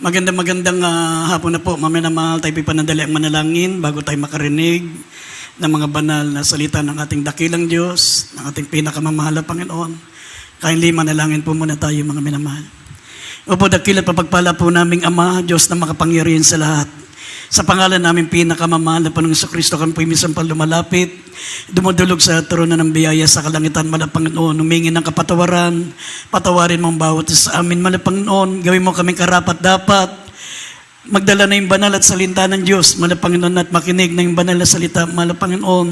Magandang hapon na po. Mamaya na mahal tayo panandali ang manalangin bago tayo makarinig ng mga banal na salita ng ating dakilang Diyos, ng ating pinakamamahal na Panginoon. Kindly manalangin po muna tayo mga minamahal. Opo, dakilang papagpala po naming Ama, Diyos na makapangyarihan sa lahat. Sa pangalan namin pinakamamahal na Panginoong Kristo, kami po minsan pa lumalapit, dumudulog sa trono ng biyaya sa kalangitan, Mahal Panginoon, humingi ng kapatawaran, patawarin mong bawat isa sa amin, Mahal Panginoon, gawin mo kaming karapat-dapat, magdala na yung banal at salita ng Diyos, Mahal Panginoon, at makinig na yung banal na salita, Mahal Panginoon.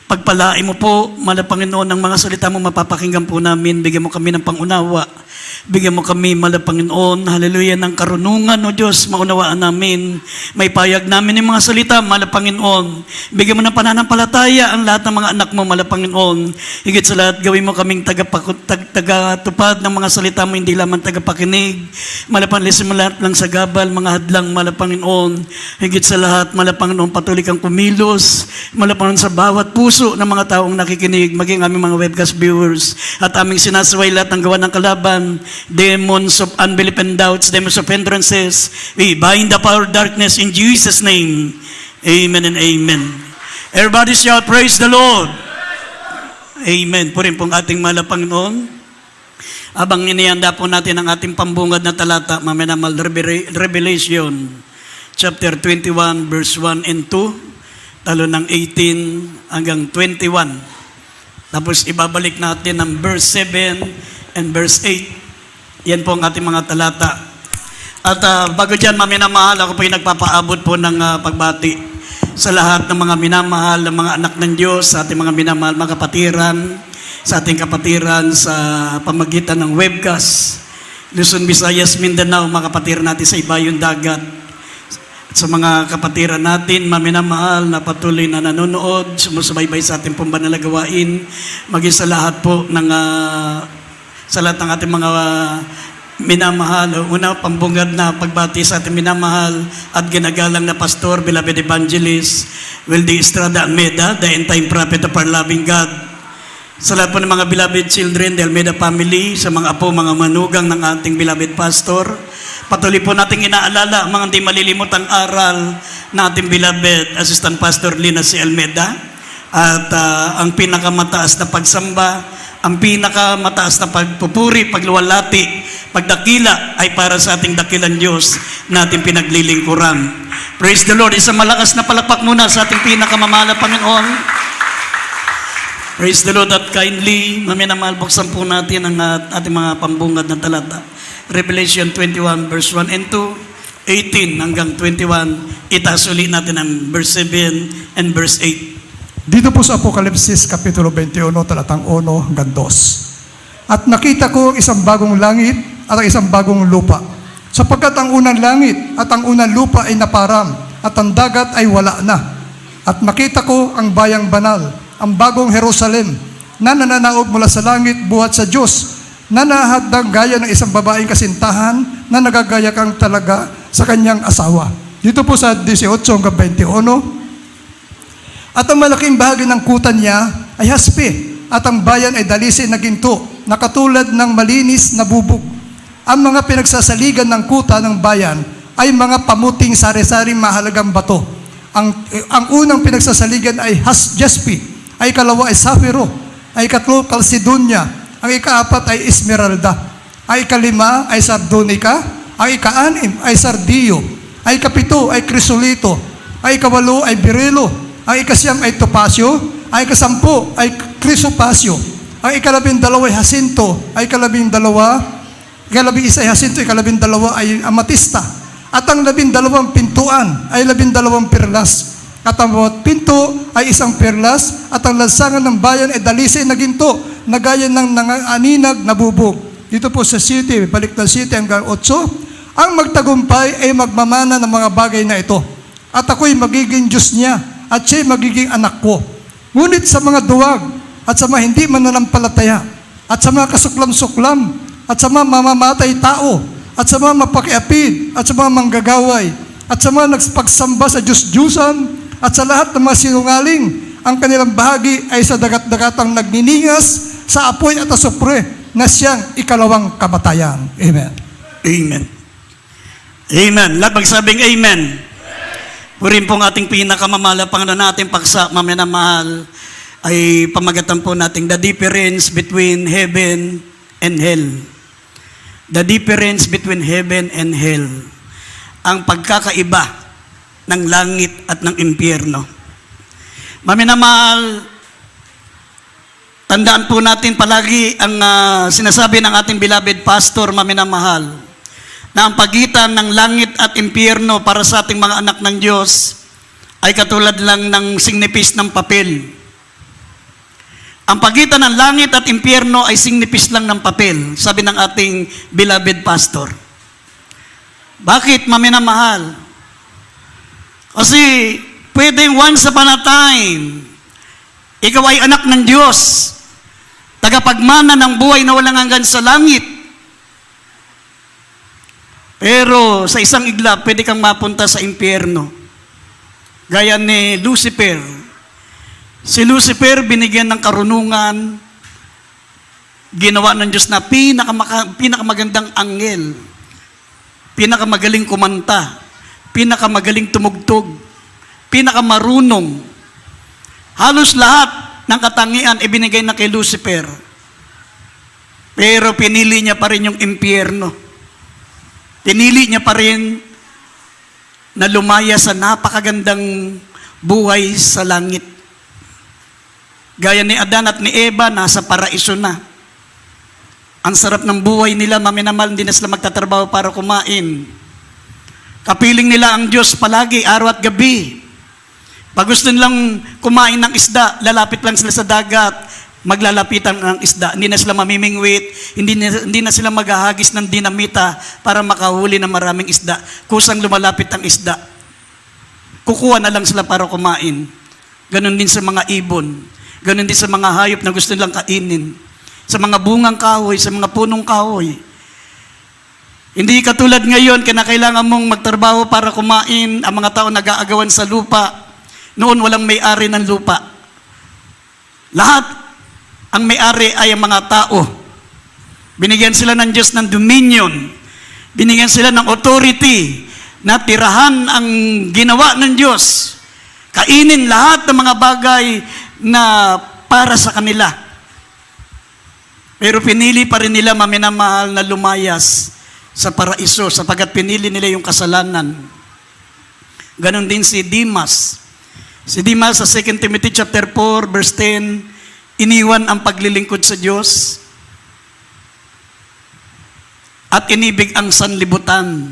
Pagpalain mo po, Mahal Panginoon, ang mga salita mo mapapakinggan po namin, bigyan mo kami ng pangunawa, bigyan mo kami, Mahal Panginoon, hallelujah, ng karunungan, O Diyos, maunawaan namin, may payag namin yung mga salita, Mahal Panginoon. Bigyan mo ng pananampalataya ang lahat ng mga anak mo, Mahal Panginoon. Higit sa lahat, gawin mo kaming tagatupad ng mga salita mo, hindi lamang tagapakinig. Mahal Panginoon, lisin mo lahat lang sa gabal, mga hadlang, Mahal Panginoon. Higit sa lahat, Mahal Panginoon, patuloy kang kumilos, Mahal Panginoon, sa bawat puso ng mga taong nakikinig, maging aming mga webcast viewers, at aming sinasaway lahat ng gawa ng kalaban, demons of unbelief and doubts, demons of hindrances. We bind the power of darkness in Jesus' name. Amen and amen. Everybody shout, praise the Lord. Amen. Purin pong ating mahal na Panginoon. Habang inihanda po natin ang ating pambungad na talata, mamaya naman Revelation chapter 21 verse 1 and 2, talo ng 18 hanggang 21. Tapos ibabalik natin ang verse 7 and verse 8. Yan po ang ating mga talata. At bago dyan, maminamahal, ako po yung nagpapaabot po ng pagbati sa lahat ng mga minamahal, ng mga anak ng Diyos, sa ating mga minamahal, mga kapatiran, sa ating kapatiran sa pamagitan ng webcast, Luzon, Visayas, Mindanao, mga kapatiran natin sa ibayong dagat. At sa mga kapatiran natin, maminamahal na patuloy na nanonood, sumusubaybay sa ating pambanal na gawain, maging sa lahat po ng sa lahat ng ating mga minamahal. Una, pambungad na pagbati sa ating minamahal at ginagalang na pastor, beloved evangelist, Wildy Estrada Almeida, the end-time prophet of our loving God. Sa lahat po ng mga beloved children, the Almeida family, sa mga apo, mga manugang ng ating beloved pastor, patuloy po nating inaalala ang mga hindi malilimutang aral na ating beloved assistant pastor Lina C. Almeida, at ang pinakamataas na pagsamba, ang pinakamataas na pagpupuri, pagluwalhati, pagdakila ay para sa ating dakilang Diyos na ating pinaglilingkuran. Praise the Lord. Isang malakas na palakpak muna sa ating pinakamamahal na Panginoon. Praise the Lord. At kindly, maminamahal, buksan po natin ang ating mga pambungad na talata. Revelation 21 verse 1 and 2, 18 hanggang 21. Itaas ulit natin ang verse 7 and verse 8. Dito po sa Apokalipsis, Kapitulo 21, talatang 1 hanggang 2. At nakita ko isang bagong langit at isang bagong lupa. Sapagkat ang unang langit at ang unang lupa ay naparam, at ang dagat ay wala na. At nakita ko ang bayang banal, ang bagong Jerusalem, na nananaog mula sa langit buhat sa Diyos, na nahadang gaya ng isang babaeng kasintahan na nagagaya kang talaga sa kanyang asawa. Dito po sa 18 hanggang 21. At ang malaking bahagi ng kuta niya ay haspe, at ang bayan ay dalisay na ginto, na katulad ng malinis na bubog. Ang mga pinagsasaligan ng kuta ng bayan ay mga pamuting sari-saring mahalagang bato. Ang unang pinagsasaligan ay jaspi, ay ikalawa ay safiro, ay ikatlo kalsidonia, ang ikaapat ay esmeralda, ay ikalima ay sardonica, ang ikaanim ay sardiyo, ay ikapito ay krisolito, ay ikawalo ay berilo, ang ikasyam ay topasyo, ang ikasampu ay chrysopasyo, ang ikalabindalawa ay jacinto, ang ikalabing isa ay jacinto, ikalabindalawa ay amatista, at ang labindalawang pintuan ay labindalawang perlas, at ang bawat pinto ay isang perlas, at ang lansangan ng bayan ay dalisay na ginto, na gaya ng nanganinag na bubog. Dito po sa city, balik na city hanggang 8, ang magtagumpay ay magmamana ng mga bagay na ito, at ako'y magiging Diyos niya, at siya'y magiging anak ko. Ngunit sa mga duwag, at sa mga hindi mananampalataya, at sa mga kasuklam-suklam, at sa mga mamamatay tao, at sa mga mapakiapid, at sa mga manggagaway, at sa mga nagpagsamba sa Diyos-Diyusan, at sa lahat ng mga sinungaling, ang kanilang bahagi ay sa dagat-dagatang nagniningas sa apoy at asupre, na siyang ikalawang kamatayan. Amen. Amen. Amen. Lahat magsabing amen. Purin po ang ating pinakamamahal na Panginoon natin paksa, maminamahal, ay pamagatan po natin the difference between heaven and hell. The difference between heaven and hell. Ang pagkakaiba ng langit at ng impyerno. Maminamahal, tandaan po natin palagi ang sinasabi ng ating beloved pastor, maminamahal, na ang pagitan ng langit at impyerno para sa ating mga anak ng Diyos ay katulad lang ng signipis ng papel. Ang pagitan ng langit at impyerno ay signipis lang ng papel, sabi ng ating beloved pastor. Bakit, maminamahal? Kasi pwedeng once upon a time, ikaw ay anak ng Diyos, tagapagmana ng buhay na walang hanggan sa langit. Pero sa isang iglap, pwede kang mapunta sa impyerno. Gaya ni Lucifer. Si Lucifer binigyan ng karunungan, ginawa ng Diyos na pinakamagandang anghel, pinakamagaling kumanta, pinakamagaling tumugtog, pinakamarunong. Halos lahat ng katangian ibinigay na kay Lucifer. Pero pinili niya pa rin yung impyerno. Pinili niya pa rin na lumaya sa napakagandang buhay sa langit. Gaya ni Adan at ni Eva, nasa paraiso na. Ang sarap ng buhay nila, maminamahal, hindi na sila magtatrabaho para kumain. Kapiling nila ang Diyos palagi, araw at gabi. Pag gusto nilang kumain ng isda, lalapit lang sila sa dagat, maglalapitan ng isda. Hindi na sila mamimingwit, hindi na sila maghahagis ng dinamita para makahuli ng maraming isda. Kusang lumalapit ang isda. Kukuha na lang sila para kumain. Ganon din sa mga ibon. Ganon din sa mga hayop na gusto nilang kainin. Sa mga bungang kahoy, sa mga punong kahoy. Hindi katulad ngayon, kinakailangan mong magtrabaho para kumain. Ang mga tao nag-aagawan sa lupa. Noon walang may-ari ng lupa. Lahat ang may-ari ay ang mga tao. Binigyan sila ng Diyos ng dominion. Binigyan sila ng authority na tirahan ang ginawa ng Diyos. Kainin lahat ng mga bagay na para sa kanila. Pero pinili pa rin nila, maminamahal, na lumayas sa paraiso sapagkat pinili nila yung kasalanan. Ganon din si Demas. Si Demas sa 2 Timothy chapter 4 verse 10, iniwan ang paglilingkod sa Diyos at inibig ang sanlibutan.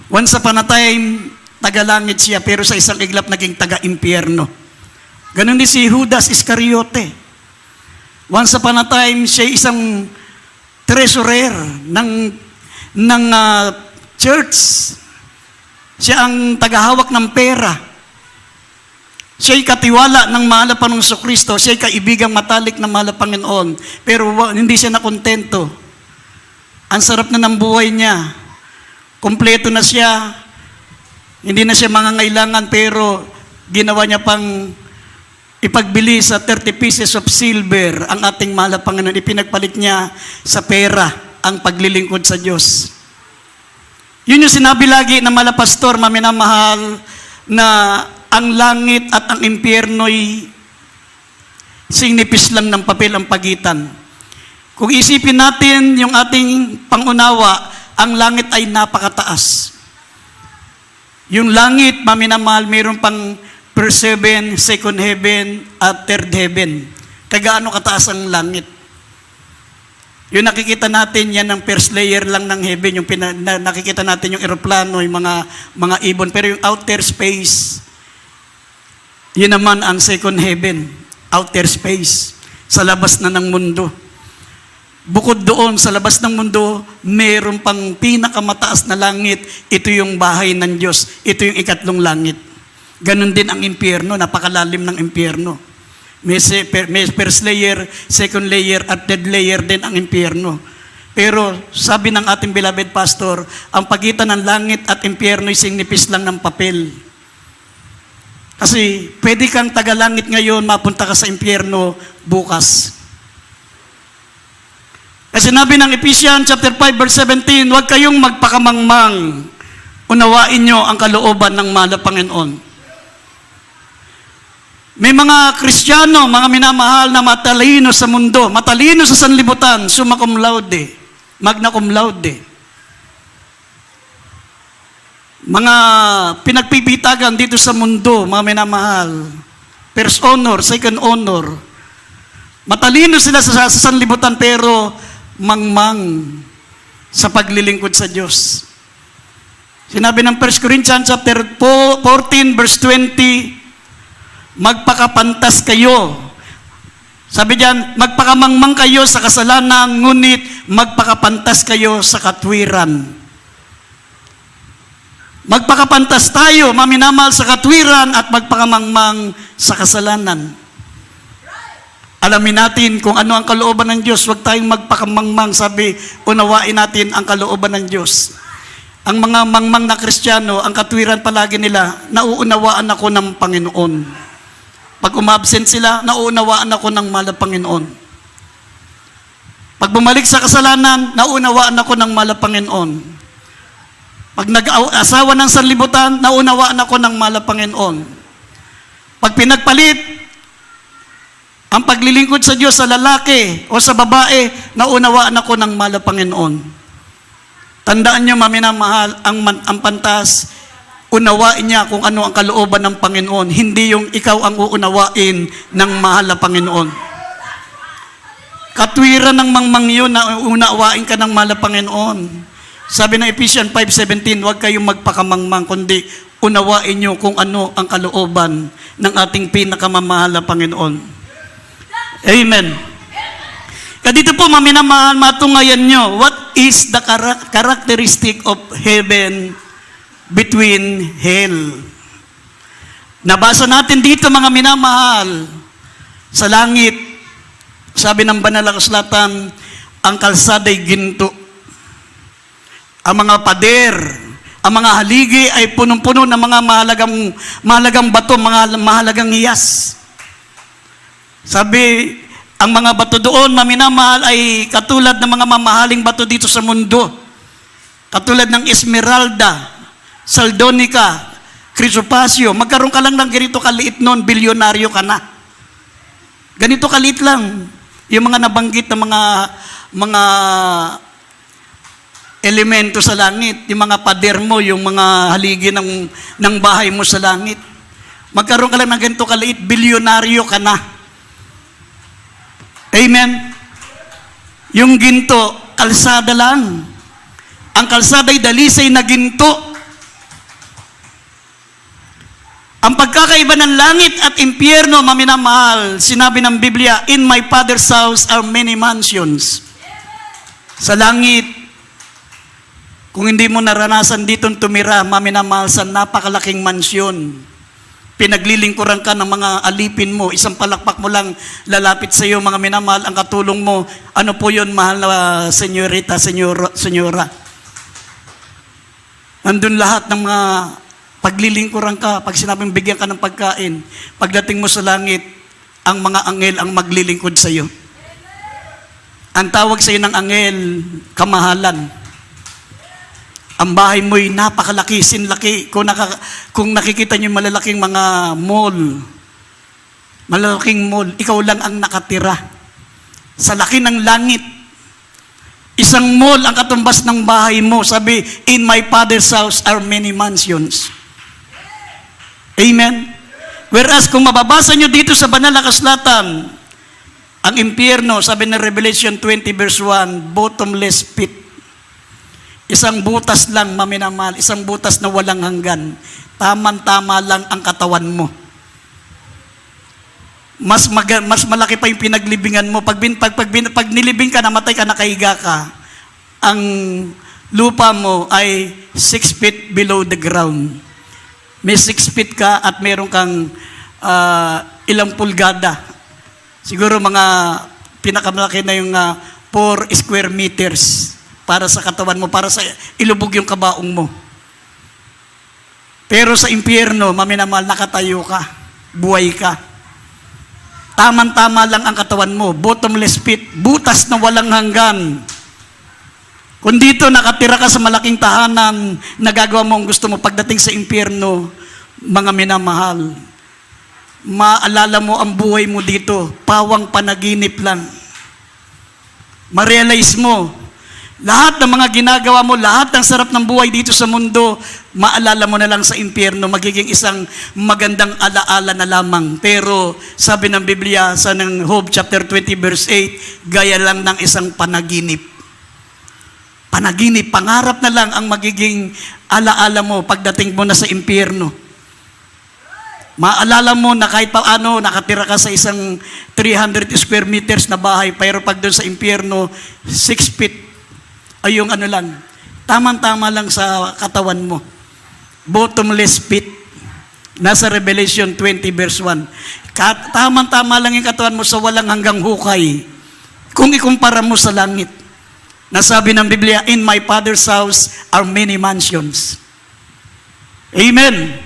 Once upon a time, taga-langit siya, pero sa isang iglap naging taga-impyerno. Ganon din si Judas Iscariote. Once upon a time, siya isang treasurer ng church. Siya ang tagahawak ng pera. Siya'y katiwala ng mahal na Panginoong Kristo. Siya'y kaibigang matalik ng mahal na Panginoon. Pero hindi siya nakontento. Ang sarap na ng buhay niya. Kompleto na siya. Hindi na siya mangangailangan, pero ginawa niya pang ipagbili sa 30 pieces of silver ang ating mahal na Panginoon. Ipinagpalit niya sa pera ang paglilingkod sa Diyos. Yun yung sinabi lagi ng mahal na pastor, maminamahal, na ang langit at ang impyerno'y signipis lang ng papel ang pagitan. Kung isipin natin yung ating pangunawa, ang langit ay napakataas. Yung langit, maminamahal, mayroon pang first heaven, second heaven, at third heaven. Kagaano kataas ang langit? Yung nakikita natin, yan ang first layer lang ng heaven. Yung nakikita natin yung eroplano, yung mga ibon. Pero yung outer space, yun naman ang second heaven, outer space, sa labas na ng mundo. Bukod doon, sa labas ng mundo, mayroon pang pinakamataas na langit. Ito yung bahay ng Diyos. Ito yung ikatlong langit. Ganon din ang impyerno, napakalalim ng impyerno. May first layer, second layer, at third layer din ang impyerno. Pero sabi ng ating beloved pastor, ang pagitan ng langit at impyerno ay signipis lang ng papel. Kasi pwede kang tagalangit ngayon, mapunta ka sa impyerno bukas. Kasi sinabi ng Ephesians chapter 5 verse 17, huwag kayong magpakamangmang. Unawain nyo ang kalooban ng mahal na Panginoon. May mga Kristiyano, mga minamahal na matalino sa mundo, matalino sa sanlibutan, summa cum laude, magna cum laude. Mga pinagpipitagan dito sa mundo, mga minamahal, first honor, second honor. Matalino sila sa sanlibutan pero mangmang sa paglilingkod sa Diyos. Sinabi ng 1 Corinthians chapter 14 verse 20, magpakapantas kayo. Sabi diyan, magpakamangmang kayo sa kasalanan, ngunit magpakapantas kayo sa katwiran. Magpakapantas tayo, maminamahal sa katwiran at magpakamangmang sa kasalanan. Alamin natin kung ano ang kalooban ng Diyos. Huwag tayong magpakamangmang. Sabi, unawain natin ang kalooban ng Diyos. Ang mga mangmang na Kristiyano, ang katwiran palagi nila, nauunawaan ako ng Panginoon. Pag umabsent sila, nauunawaan ako ng mahal na Panginoon. Pag bumalik sa kasalanan, nauunawaan ako ng mahal na Panginoon. Pag nag-asawa ng sanlibutan, naunawaan ako ng mahal na Panginoon. Pag pinagpalit ang paglilingkod sa Diyos sa lalaki o sa babae, naunawaan ako ng mahal na Panginoon. Tandaan niyo, maminamahal, ang pantas, unawain niya kung ano ang kalooban ng Panginoon, hindi yung ikaw ang uunawain ng mahal na Panginoon. Katwiran ng mangmang yun na unawain ka ng mahal na Panginoon. Sabi ng Ephesians 5:17, huwag kayong magpakamangmang, kundi unawain niyo kung ano ang kalooban ng ating pinakamamahal na Panginoon. Amen. Kaya dito po, maminamahal, matungayan nyo, what is the characteristic of heaven between hell? Nabasa natin dito, mga minamahal, sa langit, sabi ng banal na kasulatan, ang kalsada'y ginto. Ang mga pader, ang mga haligi ay punong-puno ng mga mahalagang bato, mga mahalagang hiyas. Sabi, ang mga bato doon, maminamahal, ay katulad ng mga mamahaling bato dito sa mundo. Katulad ng Esmeralda, Saldonica, Crisopasio. Magkaroon ka lang ng ganito kaliit noon, bilyonaryo ka na. Ganito kaliit lang. Yung mga nabanggit na mga elemento sa langit, yung mga pader mo, yung mga haligi ng bahay mo sa langit. Magkaroon ka lang ng ganito kaliit, bilyonaryo ka na. Amen? Yung ginto, kalsada lang. Ang kalsada'y dalisay na ginto. Ang pagkakaiba ng langit at impyerno, maminamahal, sinabi ng Biblia, in my Father's house are many mansions. Sa langit, kung hindi mo naranasan ditong tumira, maminamahal, sa napakalaking mansyon. Pinaglilingkuran ka ng mga alipin mo, isang palakpak mo lang lalapit sa iyo, mga minamahal, ang katulong mo. Ano po yun, mahal na senyorita, senyora? Nandun lahat ng mga paglilingkuran ka, pag sinabing bigyan ka ng pagkain, pagdating mo sa langit, ang mga anghel ang maglilingkod sa iyo. Ang tawag sa iyo ng anghel, kamahalan. Ang bahay mo'y napakalaki, sinlaki. Kung nakikita niyo malalaking mga mall, malalaking mall, ikaw lang ang nakatira. Sa laki ng langit, isang mall ang katumbas ng bahay mo. Sabi, in my Father's house are many mansions. Amen? Whereas kung mababasa niyo dito sa banal na kasulatan, ang impyerno, sabi ng Revelation 20 verse 1, bottomless pit. Isang butas lang, maminamahal, isang butas na walang hanggan. Taman-tama lang ang katawan mo. Mas malaki pa yung pinaglibingan mo. Pag nilibing ka, namatay ka, nakahiga ka, ang lupa mo ay 6 feet below the ground. May 6 feet ka at meron kang ilang pulgada. Siguro mga pinakamalaki na yung 4 square meters para sa katawan mo, para sa ilubog yung kabaong mo. Pero sa impyerno, maminamahal, nakatayo ka, buhay ka. Taman-tama lang ang katawan mo, bottomless pit, butas na walang hanggan. Kung dito nakatira ka sa malaking tahanan, nagagawa mo ang gusto mo, pagdating sa impyerno, mga minamahal, maalala mo ang buhay mo dito, pawang panaginip lang. Ma-realize mo, lahat ng mga ginagawa mo, lahat ng sarap ng buhay dito sa mundo, maalala mo na lang sa impyerno, magiging isang magandang alaala na lamang. Pero sabi ng Biblia sa ng Job chapter 20 verse 8, gaya lang ng isang panaginip. Panaginip, pangarap na lang ang magiging alaala mo pagdating mo na sa impyerno. Maalala mo na kahit paano nakatira ka sa isang 300 square meters na bahay, pero pag doon sa impyerno, 6 feet ay yung ano lang, tamang-tama lang sa katawan mo. Bottomless pit. Nasa Revelation 20 verse 1. Tamang-tama lang yung katawan mo sa walang hanggang hukay. Kung ikumpara mo sa langit. Nasabi ng Biblia, in my Father's house are many mansions. Amen.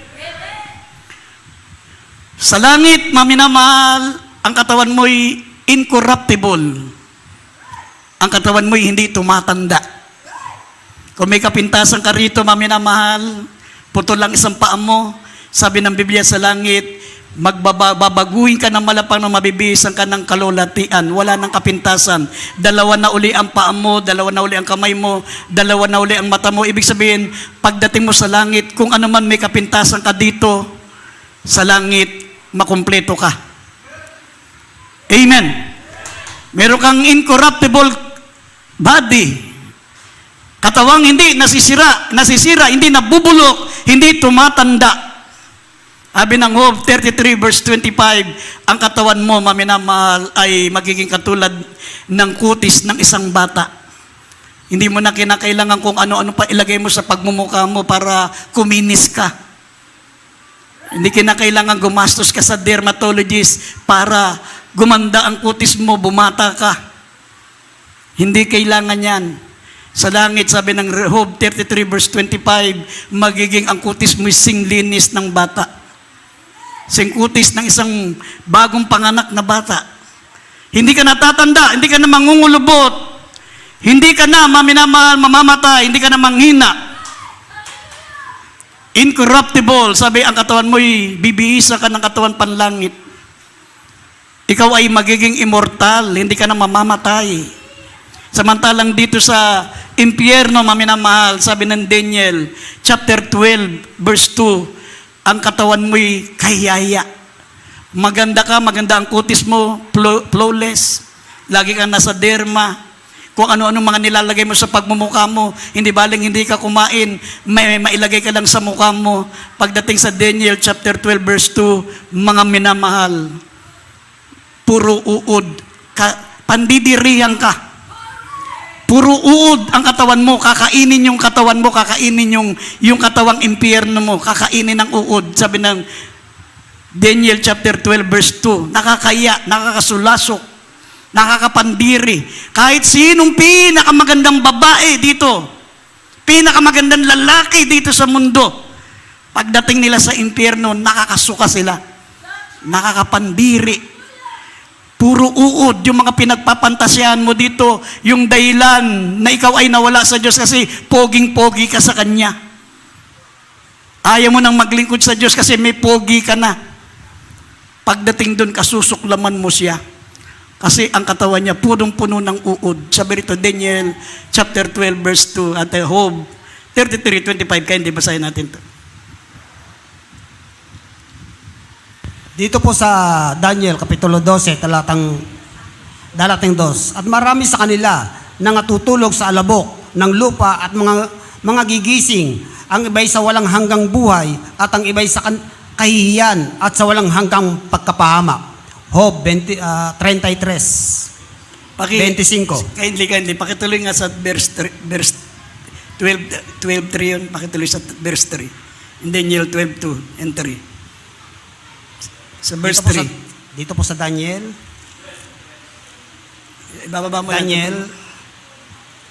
Sa langit, maminamahal, ang katawan mo'y incorruptible. Ang katawan mo'y hindi tumatanda. Kung may kapintasan ka rito, maminamahal, putol lang isang paa mo, sabi ng Biblia sa langit, magbabaguhin ka ng malapang na mabibihisan ka ng kalulatian, wala ng kapintasan. Dalawa na uli ang paa mo, dalawa na uli ang kamay mo, dalawa na uli ang mata mo. Ibig sabihin, pagdating mo sa langit, kung ano man may kapintasan ka dito, sa langit, makumpleto ka. Amen. Meron kang incorruptible body. Katawang hindi nasisira, hindi nabubulok, hindi tumatanda. Sabi ng Job 33 verse 25, ang katawan mo, maminamahal, ay magiging katulad ng kutis ng isang bata. Hindi mo na kinakailangan kung ano-ano pa ilagay mo sa pagmumukha mo para kuminis ka. Hindi kinakailangan gumastos ka sa dermatologist para gumanda ang kutis mo, bumata ka. Hindi kailangan yan. Sa langit, sabi ng Job 33 verse 25, magiging ang kutis mo singlinis ng bata. Singkutis ng isang bagong panganak na bata. Hindi ka natatanda, hindi ka na mangungulubot, hindi ka na maminamahal, mamamatay, hindi ka na manghina. Incorruptible, sabi ang katawan mo'y bibihisa ka ng katawan panlangit. Ikaw ay magiging immortal, hindi ka na mamamatay. Samantalang dito sa impyerno, maminamahal, sabi ng Daniel, chapter 12, verse 2, ang katawan mo'y kahiyaya. Maganda ka, maganda ang kutis mo, flawless. Lagi kang nasa derma. Kung ano-ano mga nilalagay mo sa pagmumukha mo, hindi baling hindi ka kumain, may mailagay ka lang sa mukha mo. Pagdating sa Daniel chapter 12 verse 2, mga minamahal, puro uod, pandidirihan ka. Puro uod ang katawan mo, kakainin yung katawan mo, kakainin yung katawang impyerno mo, kakainin ng uod. Sabi ng Daniel chapter 12 verse 2, nakakaya, nakakasulasok, nakakapandiri. Kahit sinong pinakamagandang babae dito, pinakamagandang lalaki dito sa mundo, pagdating nila sa impyerno, nakakasuka sila, nakakapandiri. Puro uod, yung mga pinagpapantasyahan mo dito, yung dahilan na ikaw ay nawala sa Diyos kasi poging-pogi ka sa Kanya. Ayaw mo nang maglingkod sa Diyos kasi may pogi ka na. Pagdating doon, kasusuklaman mo siya. Kasi ang katawan niya, punong-puno ng uod. Sabi rito, Daniel chapter 12 verse 2 at Job 33:25, kaya hindi basahin natin to. Dito po sa Daniel, Kapitulo 12, dalating 2. At marami sa kanila na natutulog sa alabok ng lupa at mga gigising. Ang iba'y sa walang hanggang buhay at ang iba'y sa kahihiyan at sa walang hanggang pagkapahamak. Job 33, 25. Kindly, pakituloy nga sa verse 12:3 yun, pakituloy sa verse 3. In Daniel 12:2 and 3. Sa verse 3. Dito po sa Daniel. Ibababa mo Daniel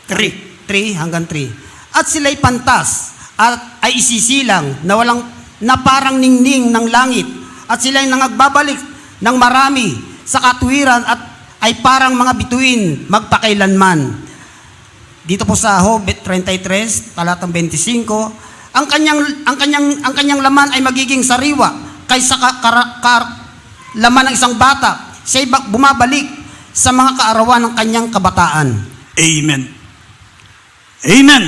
3 hanggang 3. At sila'y pantas at ay isisilang na parang ningning ng langit. At sila'y nangagbabalik ng marami sa katuwiran at ay parang mga bituin magpakailanman. Dito po sa Job 33, talatang 25, ang kanyang laman ay magiging sariwa kaysa laman ng isang bata. Siya bumabalik sa mga kaarawan ng kanyang kabataan. Amen. Amen.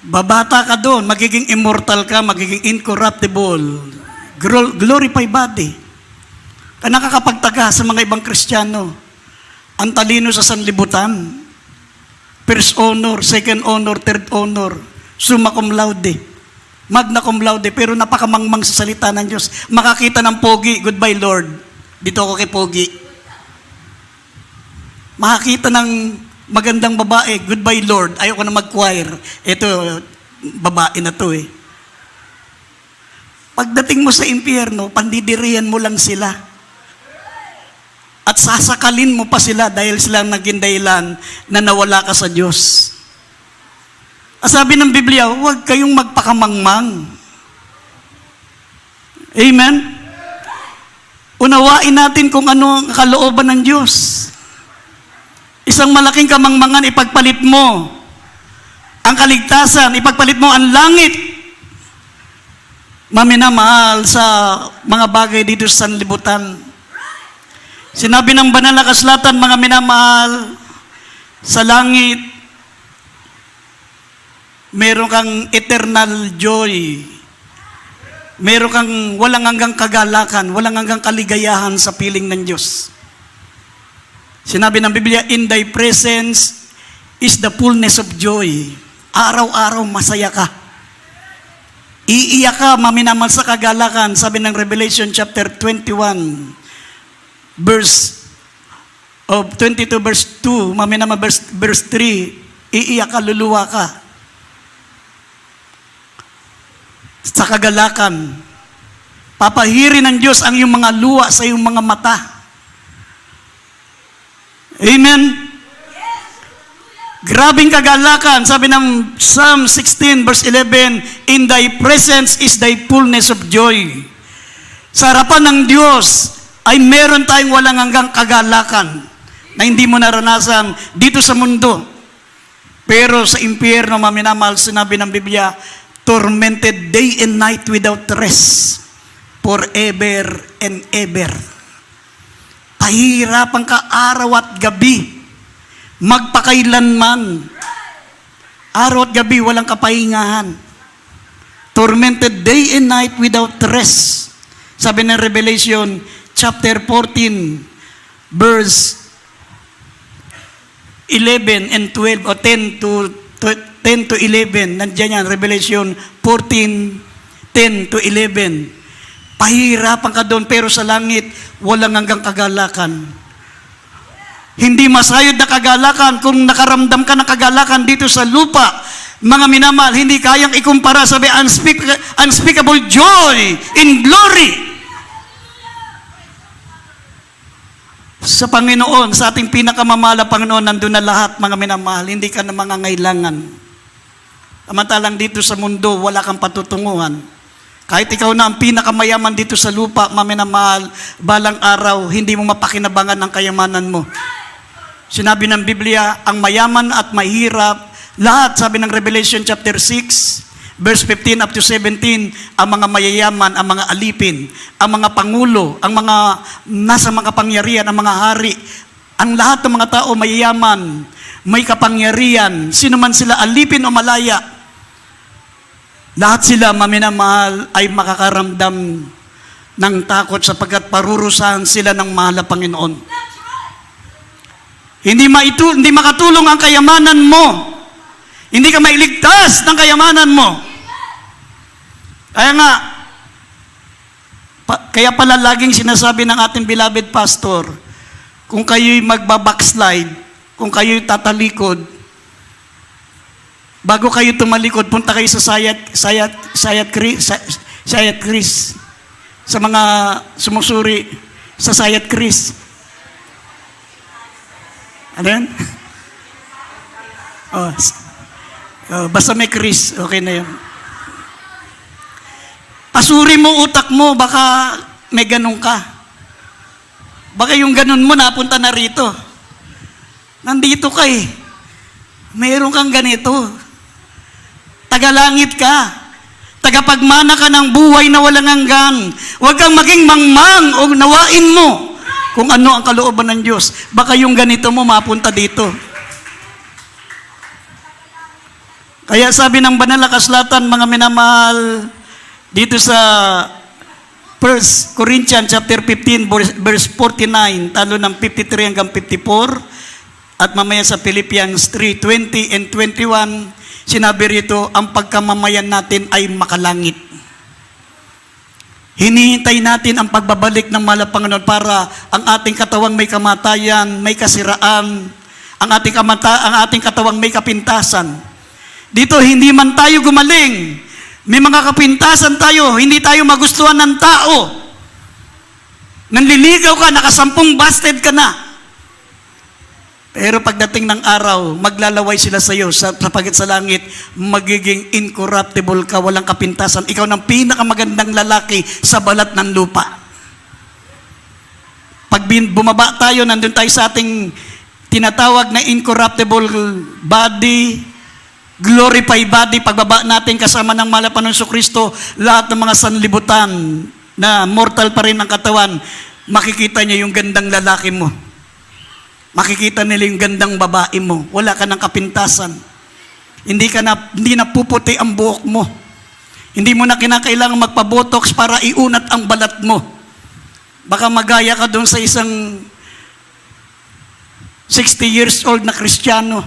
Babata ka doon, magiging immortal ka, magiging incorruptible, glorified body. Kaya nakakapagtaga sa mga ibang Kristiyano. Ang talino sa sanlibutan. First honor, second honor, third honor, summa cum laude, magna cum laude, pero napakamangmang sa salita ng Diyos. Makakita ng pogi, goodbye Lord. Dito ako kay pogi. Makakita ng magandang babae, goodbye Lord. Ayoko na mag-choir. Ito, babae na to eh. Pagdating mo sa impyerno, pandidirihan mo lang sila. At sasakalin mo pa sila dahil sila naging dahilan na nawala ka sa Diyos. Sabi ng Biblia, huwag kayong magpakamangmang. Amen? Unawain natin kung ano ang kalooban ng Diyos. Isang malaking kamangmangan, ipagpalit mo ang kaligtasan, ipagpalit mo ang langit. Maminamahal sa mga bagay dito sa sanlibutan. Sinabi ng banal na kasulatan, mga minamahal, sa langit, meron kang eternal joy. Meron kang walang hanggang kagalakan, walang hanggang kaligayahan sa piling ng Diyos. Sinabi ng Biblia, in thy presence is the fullness of joy. Araw-araw masaya ka. Iiyak ka, maminamahal sa kagalakan. Sabi ng Revelation chapter 21, verse 22 verse 2, maminama verse 3, iiyak ka, luluwa ka. Sa kagalakan, papahirin ng Diyos ang iyong mga luwa sa iyong mga mata. Amen? Grabing kagalakan, sabi ng Psalm 16 verse 11, in thy presence is thy fullness of joy. Sa harapan ng Diyos, ay meron tayong walang hanggang kagalakan na hindi mo naranasan dito sa mundo. Pero sa impyerno, maminamahal, sinabi ng Biblia, tormented day and night without rest, forever and ever. Pahirapan ka araw at gabi, magpakailanman. Araw at gabi, walang kapahingahan. Tormented day and night without rest. Sabi ng Revelation, chapter 14, verse 11 and 12, o 10 to 11, nandiyan yan, Revelation 14, 10 to 11. Pahirapan ka doon, pero sa langit, walang hanggang kagalakan. Hindi masayod na kagalakan. Kung nakaramdam ka ng kagalakan dito sa lupa, mga minamahal, hindi kayang ikumpara. Sabi, unspeakable joy in glory. Sa Panginoon, sa ating pinakamamahal na Panginoon, nandun na lahat, mga minamahal. Hindi ka na mangangailangan. Samantalang dito sa mundo, wala kang patutunguhan. Kahit ikaw na ang pinakamayaman dito sa lupa, mga minamahal, balang araw, hindi mo mapakinabangan ang kayamanan mo. Sinabi ng Biblia, ang mayaman at mahirap, lahat, sabi ng Revelation chapter 6, verse 15 up to 17, ang mga mayayaman, ang mga alipin, ang mga pangulo, ang mga nasa mga kapangyarihan, ang mga hari, ang lahat ng mga tao mayayaman, may kapangyarihan, sino man sila, alipin o malaya, lahat sila, maminamahal, ay makakaramdam ng takot sapagkat parurusahan sila ng mahal na Panginoon. Hindi makatulong ang kayamanan mo. Hindi ka mailigtas ng kayamanan mo. Kaya pala laging sinasabi ng ating beloved pastor, kung kayo'y magbabackslide, kung kayo'y tatalikod, bago kayo tumalikod, punta kayo sa Sayat Chris, sa mga sumusuri sa Sayat Chris. Ano yan? Basta may Chris, okay na yun. Pasuri mo utak mo, baka may ganun ka. Baka yung ganun mo napunta na rito. Nandito ka eh. Mayroon kang ganito. Tagalangit ka. Tagapagmana ka ng buhay na walang hanggan. Huwag kang maging mangmang o nawain mo kung ano ang kalooban ng Diyos. Baka yung ganito mo mapunta dito. Kaya sabi ng banal na kasulatan, mga minamahal, dito sa 1 Corinthians chapter 15, verse 49, talo ng 53 hanggang 54, at mamaya sa Philippians 3, 20 and 21, sinabi rito, ang pagkamamayan natin ay makalangit. Hinihintay natin ang pagbabalik ng mahal na Panginoon para ang ating katawang may kamatayan, may kasiraan, ang ating katawang may kapintasan. Dito, hindi man tayo gumaling. May mga kapintasan tayo, hindi tayo magustuhan ng tao. Nanliligaw ka, nakasampung busted ka na. Pero pagdating ng araw, maglalaway sila sa iyo sapagkat sa langit, magiging incorruptible ka, walang kapintasan. Ikaw ng pinakamagandang lalaki sa balat ng lupa. Pag bumaba tayo, nandun tayo sa ating tinatawag na incorruptible body, glorified body, pagbaba natin kasama ng mahal na Panginoon Kristo, lahat ng mga sanlibutan na mortal pa rin ang katawan, makikita niya yung gandang lalaki mo. Makikita nila yung gandang babae mo. Wala ka ng kapintasan. Hindi na puputi ang buhok mo. Hindi mo na kinakailangan magpa-botox para iunat ang balat mo. Baka magaya ka doon sa isang 60 years old na Kristiyano.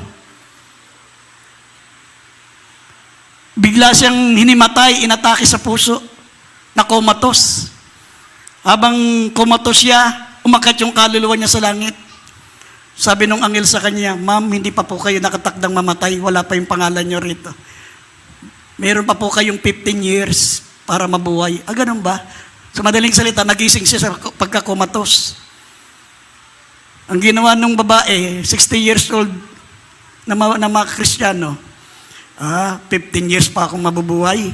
Bigla siyang hinimatay, inatake sa puso, na comatose. Habang comatose siya, umakyat yung kaluluwa niya sa langit. Sabi nung anghel sa kanya, ma'am, hindi pa po kayo nakatakdang mamatay, wala pa yung pangalan niyo rito. Meron pa po kayong 15 years para mabuhay. Ganun ba? Sa madaling salita, nagising siya sa pagka-comatose. Ang ginawa nung babae, 60 years old na mga Kristiyano, 15 years pa akong mabubuhay.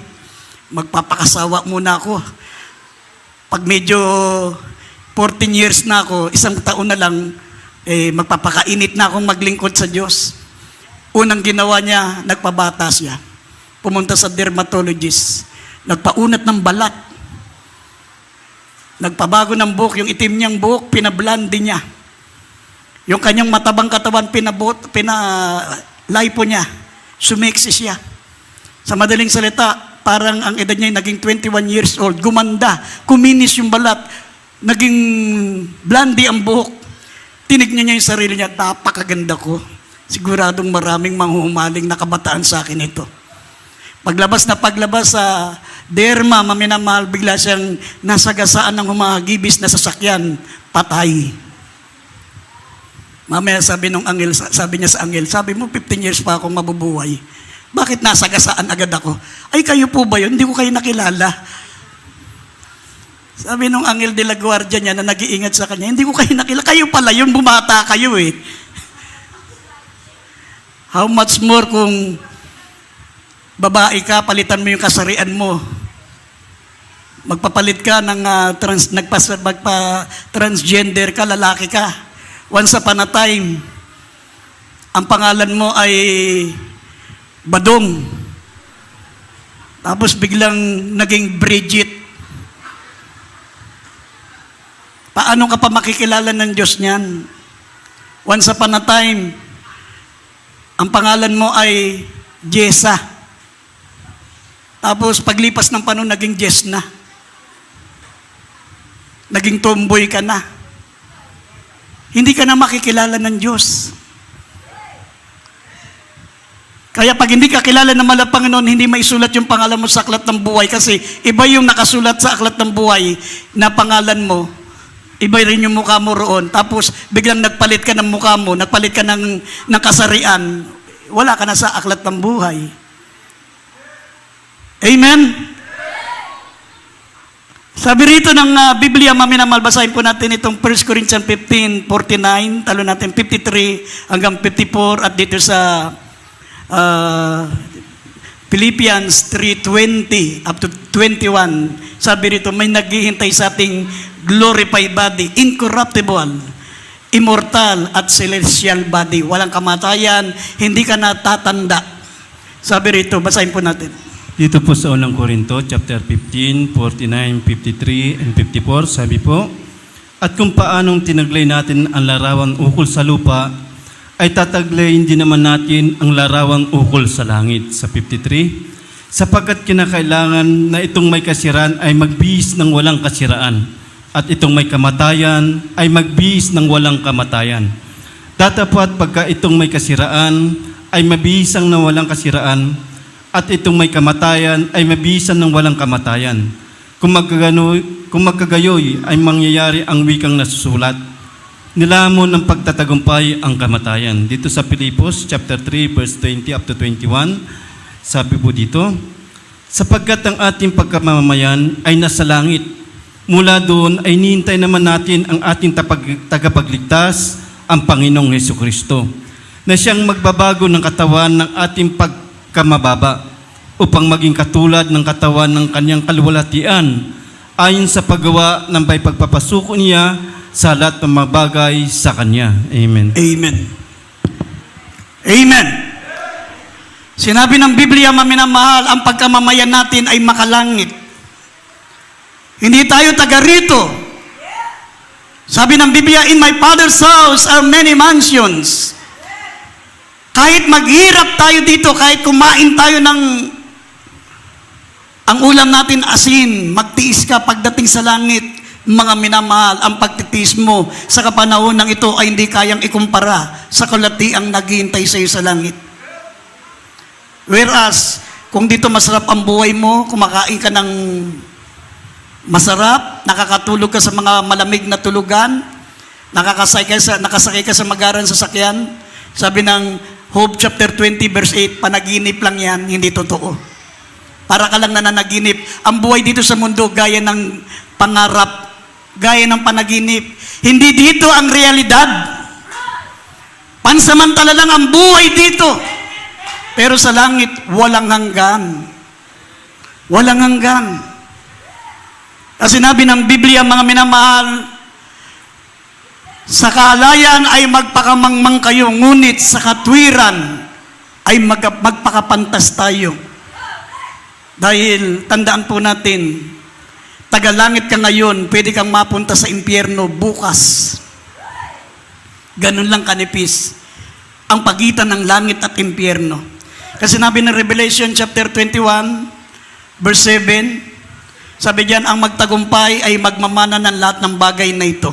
Magpapakasawa muna ako. Pag medyo 14 years na ako, isang taon na lang, magpapakainit na akong maglingkod sa Diyos. Unang ginawa niya, nagpabata siya. Pumunta sa dermatologist. Nagpaunat ng balat. Nagpabago ng buhok. Yung itim niyang buhok, pinablandi niya. Yung kanyang matabang katawan, pinalipo niya. Sumiksi siya. Sa madaling salita, parang ang edad niya naging 21 years old. Gumanda, kuminis yung balat, naging blandi ang buhok. Tinignan niya yung sarili niya, napakaganda ko. Siguradong maraming manghuhumaling na kabataan sa akin ito. Paglabas sa derma, maminamahal, bigla siyang nasagasaan ng humahagibis na sasakyan, patay. Mamaya sabi niya sa anghel, sabi mo 15 years pa akong mabubuhay. Bakit nasagasaan agad ako? Ay, kayo po ba yun? Hindi ko kayo nakilala. Sabi nung anghel de la guardia niya na nag-iingat sa kanya, hindi ko kayo nakilala. Kayo pala yun, bumata kayo eh. How much more kung babae ka, palitan mo yung kasarian mo. Magpapalit ka ng magpa-transgender ka, lalaki ka. Once upon a time, ang pangalan mo ay Badong. Tapos biglang naging Bridget. Paano ka pa makikilala ng Diyos niyan? Once upon a time, ang pangalan mo ay Jessa. Tapos paglipas ng panahon, naging Jess na. Naging tomboy ka na. Hindi ka na makikilala ng Diyos. Kaya pag hindi ka kilala ng mahal na Panginoon, hindi maisulat yung pangalan mo sa aklat ng buhay kasi iba yung nakasulat sa aklat ng buhay na pangalan mo, iba rin yung mukha mo roon. Tapos biglang nagpalit ka ng mukha mo, nagpalit ka ng kasarian, wala ka na sa aklat ng buhay. Amen? Sabi rito ng Biblia, maminamal, basahin po natin itong 1 Corinthians 15:49, talo natin 53 hanggang 54, at dito sa Philippians 3:20 up to 21, sabi rito, may naghihintay sa ating glorified body, incorruptible, immortal at celestial body. Walang kamatayan, hindi ka natatanda. Sabi rito, basahin po natin. Dito po sa unang Korinto, chapter 15, 49, 53, and 54, sabi po, at kung paanong tinaglay natin ang larawan ukol sa lupa, ay tataglayin din naman natin ang larawan ukol sa langit. Sa 53, sapagkat kinakailangan na itong may kasiraan ay magbihis ng walang kasiraan, at itong may kamatayan ay magbihis ng walang kamatayan. Tatapat pagka itong may kasiraan ay mabihisang ng walang kasiraan, at itong may kamatayan ay mabihisan ng walang kamatayan. Kung magkagayoy ay mangyayari ang wikang nasusulat, nilamon ng pagtatagumpay ang kamatayan. Dito sa Pilipos chapter 3 verse 20 up to 21, sabi po dito, sapagkat ang ating pagkamamayan ay nasa langit, mula doon ay nihintay naman natin ang ating tagapagligtas, ang Panginoong Hesukristo, na siyang magbabago ng katawan ng ating pagkamababa upang maging katulad ng katawan ng kanyang kaluwalhatian ayon sa paggawa ng may pagpapasuko niya sa lahat ng mga bagay sa kanya. Amen. Amen. Amen. Sinabi ng Biblia, maminamahal, ang pagkamamayan natin ay makalangit. Hindi tayo taga rito. Sabi ng Biblia, in my Father's house are many mansions. Kahit maghirap tayo dito, kahit kumain tayo ng ang ulam natin asin, magtiis ka pagdating sa langit. Mga minamahal, ang pagtitiis mo sa kapanahon ng ito ay hindi kayang ikumpara sa kalatiang naghihintay sa iyo sa langit. Whereas, kung dito masarap ang buhay mo, kumakain ka ng masarap, nakakatulog ka sa mga malamig na tulugan, nakasakay ka sa magaran sasakyan, sabi ng Hope chapter 20 verse 8, panaginip lang yan, hindi totoo. Para ka lang nananaginip. Ang buhay dito sa mundo, gaya ng pangarap, gaya ng panaginip. Hindi dito ang realidad. Pansamantala lang ang buhay dito. Pero sa langit, walang hanggan. Walang hanggan. Kasi sinabi ng Biblia, mga minamahal, sa kaalayan ay magpakamangmang kayo, ngunit sa katwiran ay magpakapantas tayo. Dahil tandaan po natin, tagalangit ka ngayon, pwede kang mapunta sa impyerno bukas. Ganun lang kanipis ang pagitan ng langit at impyerno. Kasi sinabi ng Revelation chapter 21, verse 7, sabi diyan, ang magtagumpay ay magmamana ng lahat ng bagay na ito.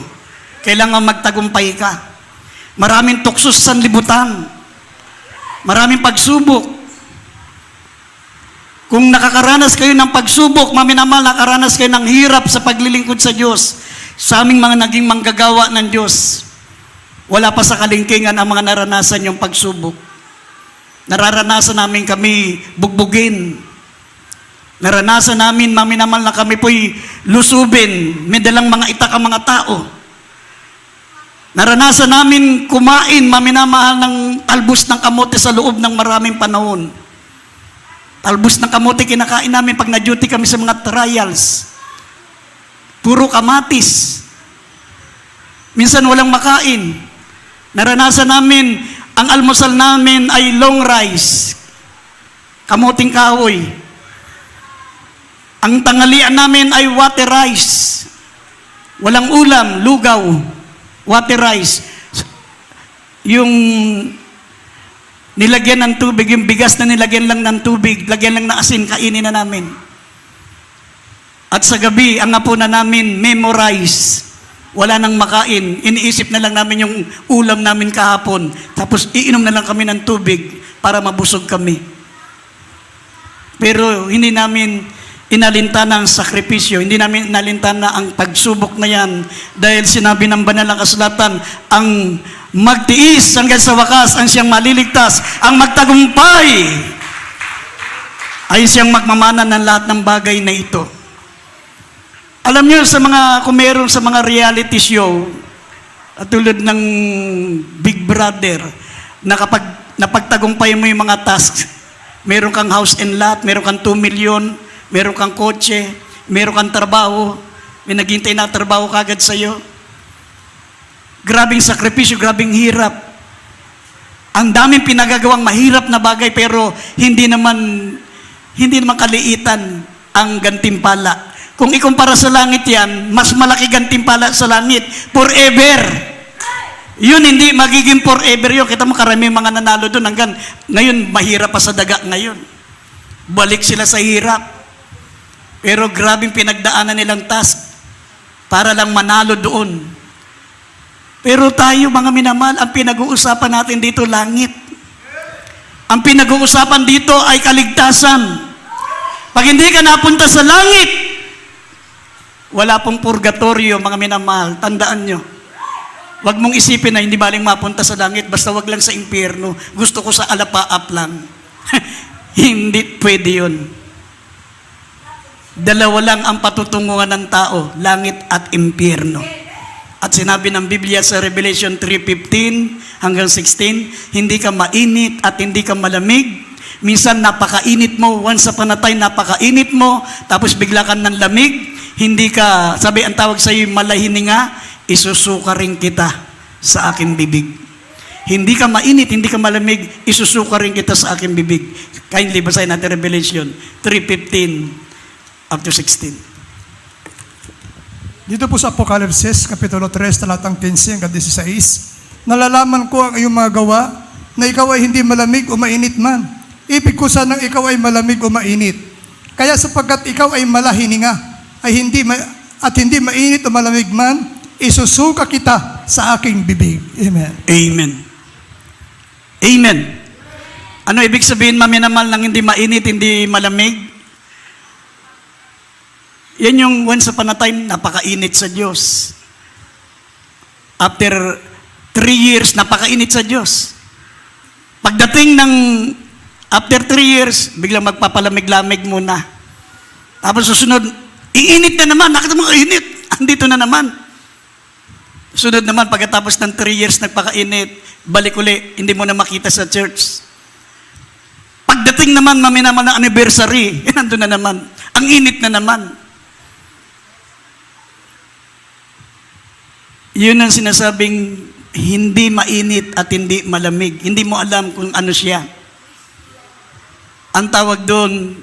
Kailangan magtagumpay ka. Maraming tukso sa sanlibutan. Maraming pagsubok. Kung nakakaranas kayo ng pagsubok, maminamahal, nakaranas kayo ng hirap sa paglilingkod sa Diyos, sa aming mga naging manggagawa ng Diyos, wala pa sa kalingkingan ang mga naranasan yung pagsubok. Nararanasan namin kami bugbugin. Naranasan namin, maminamahal, na kami po'y lusubin, may dalang mga itak ang mga tao. Naranasan namin kumain, maminamahal, ng talbos ng kamote sa loob ng maraming panahon. Talbos ng kamote kinakain namin pag na-duty kami sa mga trials. Puro kamatis. Minsan walang makain. Naranasan namin, ang almusal namin ay long rice, kamuting kahoy. Ang tanghalian namin ay water rice. Walang ulam, lugaw, water rice. Yung nilagyan ng tubig, yung bigas na nilagyan lang ng tubig, lagyan lang ng asin, kainin na namin. At sa gabi, ang hapunan namin, memorize. Wala nang makain. Iniisip na lang namin yung ulam namin kahapon. Tapos iinom na lang kami ng tubig para mabusog kami. Pero hindi namin inalintana ang sakripisyo. Hindi namin inalintana ang pagsubok na yan. Dahil sinabi ng banal na kasulatan, ang magtiis hanggang sa wakas ang siyang maliligtas, ang magtagumpay ay siyang magmamana ng lahat ng bagay na ito. Alam niyo, kung meron sa mga reality show, tulad ng Big Brother, na kapag napagtagumpay mo yung mga tasks, meron kang house and lot, meron kang 2 million, meron kang kotse, meron kang trabaho, may naghintay na trabaho kagad sa'yo. Grabing sakripisyo, grabing hirap. Ang daming pinagagawang mahirap na bagay pero hindi naman kaliitan ang gantimpala. Kung ikumpara sa langit yan, mas malaki gantimpala sa langit. Forever. Yun hindi magiging forever yun. Kita mo karami mga nanalo doon hanggang ngayon mahirap pa sa daga ngayon. Balik sila sa hirap. Pero grabing pinagdaanan nilang task para lang manalo doon. Pero tayo mga minamahal, ang pinag-uusapan natin dito langit. Ang pinag-uusapan dito ay kaligtasan. Pag hindi ka napunta sa langit, wala pong purgatorio, mga minamahal. Tandaan nyo. Huwag mong isipin na hindi baling mapunta sa langit, basta wag lang sa impyerno. Gusto ko sa alapaap lang. Hindi pwede yun. Dalawa lang ang patutunguhan ng tao, langit at impyerno. At sinabi ng Biblia sa Revelation 3:15 hanggang 16, hindi ka mainit at hindi ka malamig. Minsan napakainit mo, once upon a time napakainit mo, tapos bigla ka ng lamig, hindi ka, sabi ang tawag sa iyo, malahininga, isusuka rin kita sa aking bibig. Hindi ka mainit, hindi ka malamig, isusuka rin kita sa aking bibig. Kindly basahin natin Revelation 3:15 up to 16. Dito po sa Apokalipsis, Kapitulo 3, talatang 15 hanggang 16, nalalaman ko ang iyong mga gawa na ikaw ay hindi malamig o mainit man. Ibig ko sanang ikaw ay malamig o mainit. Kaya sapagkat ikaw ay malahininga, ay hindi mainit o malamig man, isusuka kita sa aking bibig. Amen. Amen. Amen. Ano ibig sabihin, maminamal, ng hindi mainit, hindi malamig? Yan yung once upon a time, napakainit sa Diyos. After 3 years, napakainit sa Diyos. Pagdating ng after 3 years, biglang magpapalamig-lamig muna. Tapos susunod, iinit na naman. Nakita mo, init. Andito na naman. Sunod naman, pagkatapos ng 3 years nagpakainit, balik uli, hindi mo na makita sa church. Pagdating naman, maminamal ng anniversary, nandun na naman. Ang init na naman. Yun ang sinasabing hindi mainit at hindi malamig. Hindi mo alam kung ano siya. Ang tawag doon,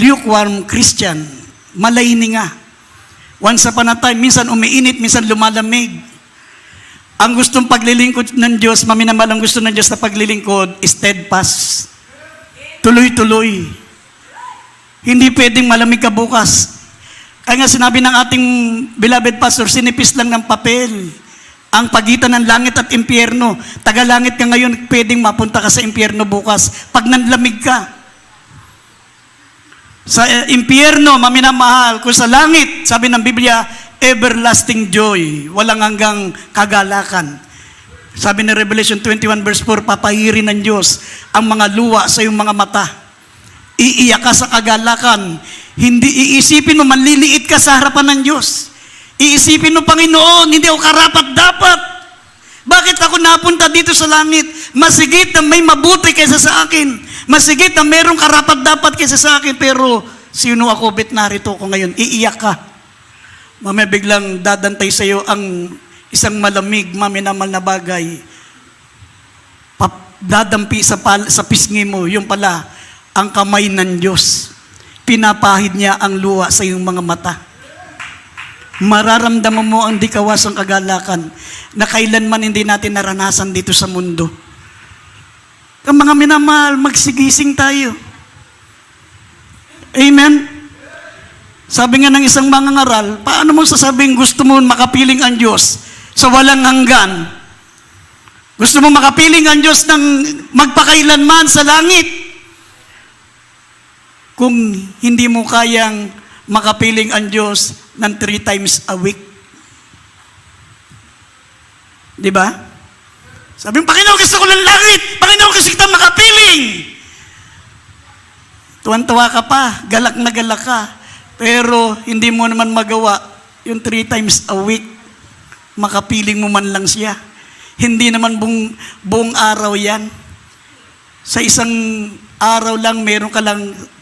lukewarm Christian. Malayni nga. Once upon a time, minsan umiinit, minsan lumalamig. Ang gustong paglilingkod ng Diyos, maminamal ang gusto ng Diyos na paglilingkod, steadfast. Tuloy-tuloy. Hindi pwedeng malamig ka bukas. Kaya nga sinabi ng ating beloved pastor, sinipis lang ng papel ang pagitan ng langit at impyerno. Tagalangit ka ngayon, pwedeng mapunta ka sa impyerno bukas pag nanlamig ka. Sa impyerno, maminamahal, kung sa langit, sabi ng Biblia, everlasting joy, walang hanggang kagalakan. Sabi ng Revelation 21 verse 4, papahirin ng Diyos ang mga luha sa iyong mga mata. Iiyak ka sa kagalakan. Hindi iisipin mo, manliliit ka sa harapan ng Diyos. Iisipin mo, Panginoon, hindi ako karapat-dapat. Bakit ako napunta dito sa langit? Masigit na may mabuti kaysa sa akin. Masigit na mayroong karapat-dapat kaysa sa akin. Pero sino ako, bet narito ko ngayon? Iiyak ka. Mamaya biglang dadantay sa iyo ang isang malamig, maminamal na bagay. Dadampi sa pisngi mo, yung pala, ang kamay ng Diyos. Pinapahid niya ang luha sa iyong mga mata. Mararamdaman mo ang di kawasang kagalakan na kailanman hindi natin naranasan dito sa mundo. Ang mga minamahal, magsigising tayo. Amen? Sabi nga ng isang mangangaral, paano mo sasabing gusto mo makapiling ang Diyos sa walang hanggan? Gusto mo makapiling ang Diyos ng magpakailanman sa langit? Kung hindi mo kayang makapiling ang Diyos ng 3 times a week. Di ba? Sabi mo, Panginoon, gusto ko ng langit. Panginoon, gusto kita makapiling. Tuwan-tuwa ka pa, galak na galak ka. Pero hindi mo naman magawa yung 3 times a week. Makapiling mo man lang siya. Hindi naman buong araw yan. Sa isang araw lang,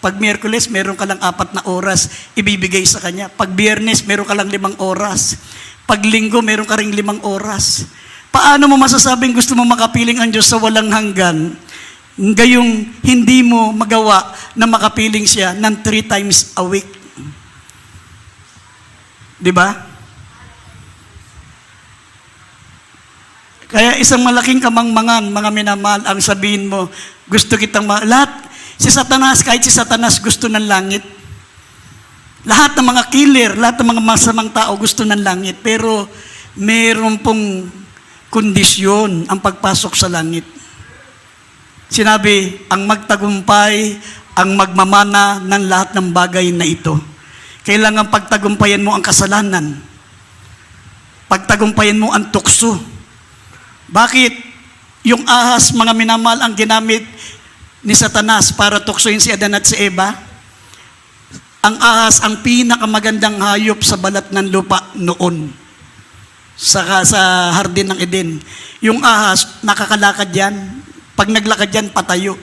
pag Miyerkules, meron ka lang 4 na oras ibibigay sa Kanya. Pag Biyernes, meron ka lang 5 oras. Pag Linggo, meron ka ring 5 oras. Paano mo masasabing gusto mo makapiling ang Diyos sa walang hanggan, gayong hindi mo magawa na makapiling siya ng 3 times a week? Di ba? Kaya isang malaking kamangmangan, mga minamahal, ang sabihin mo, gusto kitang lahat, kahit si Satanas gusto ng langit. Lahat ng mga killer, lahat ng mga masamang tao gusto ng langit. Pero meron pong kondisyon ang pagpasok sa langit. Sinabi, ang magtagumpay, ang magmamana ng lahat ng bagay na ito. Kailangan pagtagumpayan mo ang kasalanan. Pagtagumpayan mo ang tukso. Bakit? Yung ahas, mga minamahal, ang ginamit ni Satanas para tuksoin si Adan at si Eva. Ang ahas, ang pinakamagandang hayop sa balat ng lupa noon. Sa hardin ng Eden. Yung ahas, nakakalakad yan. Pag naglakad yan, patayo.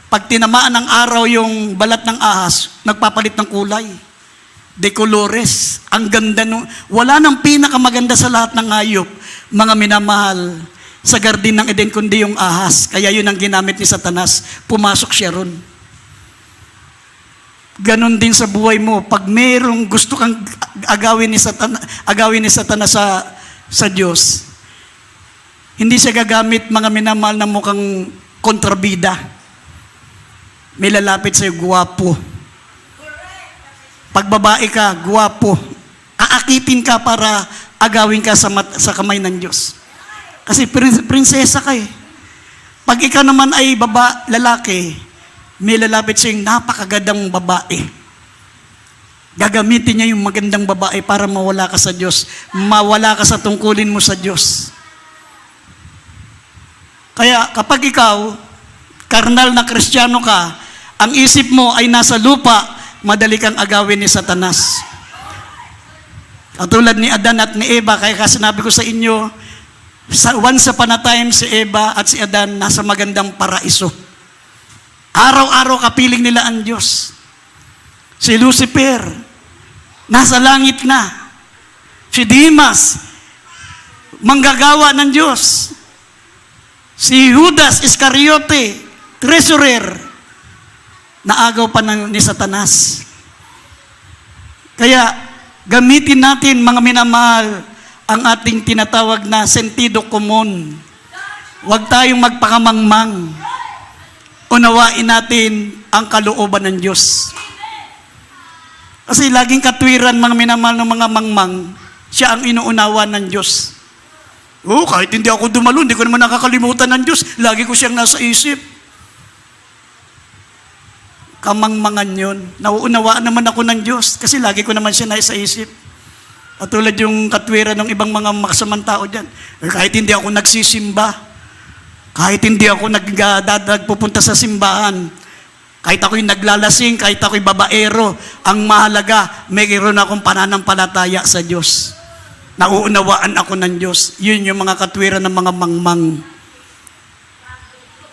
Pag tinamaan ng araw yung balat ng ahas, nagpapalit ng kulay. De colores. Ang ganda nung, wala nang pinakamaganda sa lahat ng hayop, mga minamahal, sa gardin ng Eden, kundi yung ahas. Kaya yun ang ginamit ni Satanas. Pumasok siya ron. Ganon din sa buhay mo. Pag mayroong gusto kang agawin ni Satanas sa Diyos, hindi siya gagamit, mga minamahal, na mukhang kontrabida. May lalapit sa'yo, guwapo. Pag babae ka, guwapo. Aakitin ka para agawin ka sa kamay ng Diyos. Kasi prinsesa ka eh. Pag ikaw naman ay lalaki, may lalapit siyang napakagandang babae. Gagamitin niya yung magandang babae para mawala ka sa Diyos. Mawala ka sa tungkulin mo sa Diyos. Kaya kapag ikaw, karnal na Kristiyano ka, ang isip mo ay nasa lupa, madali kang agawin ni Satanas. Katulad ni Adan at ni Eva, kaya sinabi ko sa inyo, once upon a time, si Eva at si Adan nasa magandang paraiso. Araw-araw kapiling nila ang Diyos. Si Lucifer, nasa langit na. Si Dimas, manggagawa ng Diyos. Si Judas Iscariote, treasurer, naagaw pa ni Satanas. Kaya, gamitin natin, mga minamahal, ang ating tinatawag na sentido komon. Huwag tayong magpakamangmang. Unawain natin ang kalooban ng Diyos. Kasi laging katwiran, mga minamahal ng mga mangmang, siya ang inuunawa ng Diyos. Kahit hindi ako dumalo, hindi ko naman nakakalimutan ng Diyos. Lagi ko siyang nasa isip. Kamangmangan yun. Nauunawaan naman ako ng Diyos kasi lagi ko naman siya nasa isip. Patulad yung katwiran ng ibang mga makasamang tao dyan. Kahit hindi ako nagsisimba, kahit hindi ako nagpupunta sa simbahan, kahit ako'y naglalasing, kahit ako'y babaero, ang mahalaga, mayroon akong pananampalataya sa Diyos. Nauunawaan ako ng Diyos. Yun yung mga katwiran ng mga mangmang.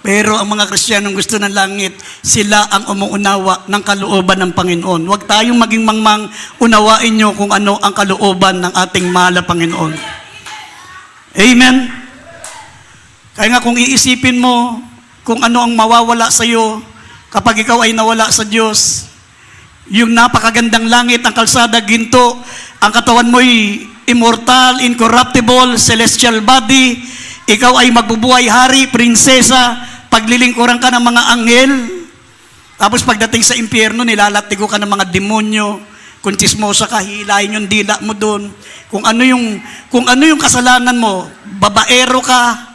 Pero ang mga Kristiyanong gusto ng langit, sila ang umuunawa ng kalooban ng Panginoon. Huwag tayong maging mangmang, unawain nyo kung ano ang kalooban ng ating mahal na Panginoon. Amen? Kaya nga kung iisipin mo kung ano ang mawawala sa iyo kapag ikaw ay nawala sa Diyos, yung napakagandang langit, ang kalsada, ginto, ang katawan mo'y immortal, incorruptible, celestial body, ikaw ay magbubuhay hari, prinsesa, paglilingkuran ka ng mga anghel, tapos pagdating sa impyerno, nilalatigo ka ng mga demonyo, kung chismosa ka, hilahin yung dila mo doon, kung ano yung kasalanan mo, babaero ka,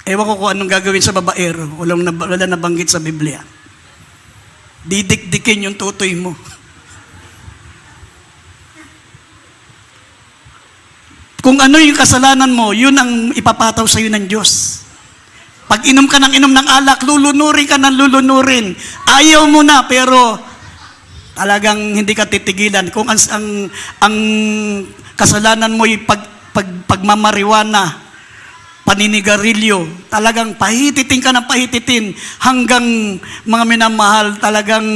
ewan ko kung anong gagawin sa babaero, wala nabanggit sa Biblia. Didikdikin yung tutoy mo. Kung ano yung kasalanan mo, yun ang ipapataw sa iyo ng Diyos. Pag inom ka ng alak, lulunurin ka ng lulunurin. Ayaw mo na, pero talagang hindi ka titigilan. Kung ang kasalanan mo ay pagmamariwana, paninigarilyo, talagang pahititin ka ng pahititin hanggang mga minamahal, talagang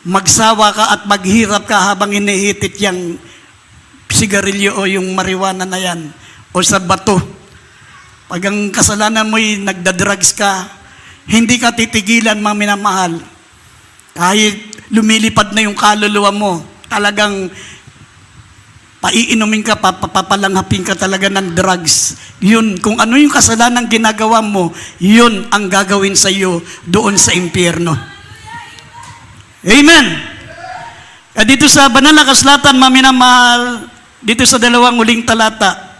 magsawa ka at maghirap ka habang inihitit yung sigarilyo o yung marijuana na yan o sa bato. Pag ang kasalanan mo'y nagdadrugs ka, hindi ka titigilan, mga minamahal. Kahit lumilipad na yung kaluluwa mo, talagang paiinumin ka, papalanghapin ka talaga ng drugs. Yun, kung ano yung kasalanan ginagawa mo, yun ang gagawin sa iyo doon sa impyerno. Amen! At dito sa banal na kasulatan, mga minamahal, dito sa 2 huling talata,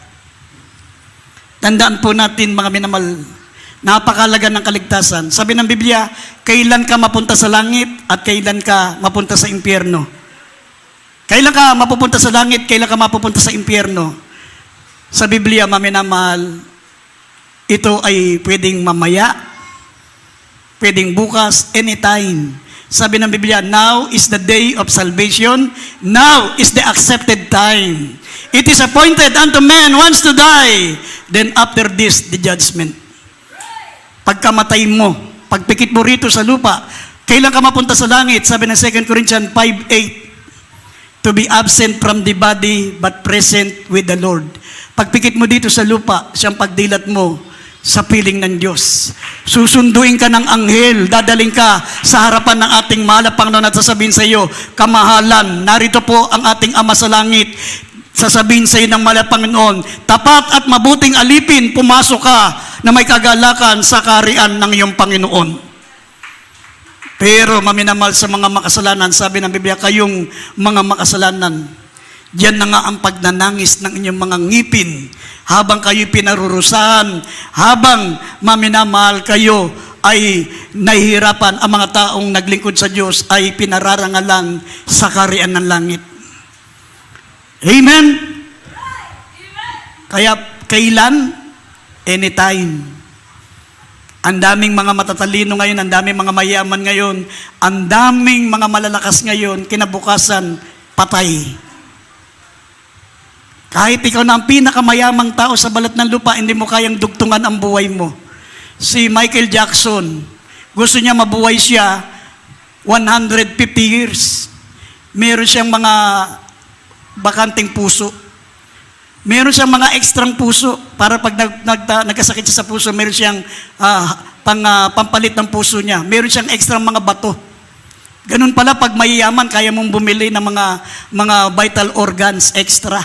tandaan po natin, mga minamahal, napakalaga ng kaligtasan. Sabi ng Biblia, kailan ka mapunta sa langit at kailan ka mapunta sa impyerno. Kailan ka mapupunta sa langit, kailan ka mapupunta sa impyerno. Sa Biblia, maminamahal, ito ay pwedeng mamaya, pwedeng bukas, anytime. Sabi ng Biblia, now is the day of salvation, now is the accepted time. It is appointed unto man once to die, then after this, the judgment. Pagkamatay mo, pagpikit mo rito sa lupa, kailan ka mapunta sa langit? Sabi ng 2 Corinthians 5:8, to be absent from the body but present with the Lord. Pagpikit mo dito sa lupa, siyang pagdilat mo sa piling ng Diyos. Susunduin ka ng anghel, dadaling ka sa harapan ng ating mahal na Panginoon at sasabihin sa iyo, kamahalan, narito po ang ating Ama sa langit. Sasabihin sa iyo ng mahal na Panginoon, tapat at mabuting alipin, pumasok ka na may kagalakan sa kaharian ng iyong Panginoon. Pero maminamahal sa mga makasalanan, sabi ng Biblia, kayong mga makasalanan, diyan na nga ang pagnanangis ng inyong mga ngipin, habang kayo pinarurusahan, habang maminamahal kayo ay nahihirapan, ang mga taong naglingkod sa Diyos ay pinararangalan sa kaharian ng langit. Amen? Kaya kailan? Anytime. Ang daming mga matatalino ngayon, ang daming mga mayaman ngayon, ang daming mga malalakas ngayon, kinabukasan, patay. Kahit ikaw na ang pinakamayamang tao sa balat ng lupa, hindi mo kayang dugtungan ang buhay mo. Si Michael Jackson, gusto niya mabuhay siya 150 years. Meron siyang mga bakanting puso. Meron siyang mga ekstrang puso para pag nagkasakit siya sa puso, meron siyang pampalit ng puso niya. Meron siyang ekstrang mga bato. Ganun pala pag mayayaman, kaya mong bumili ng mga vital organs extra.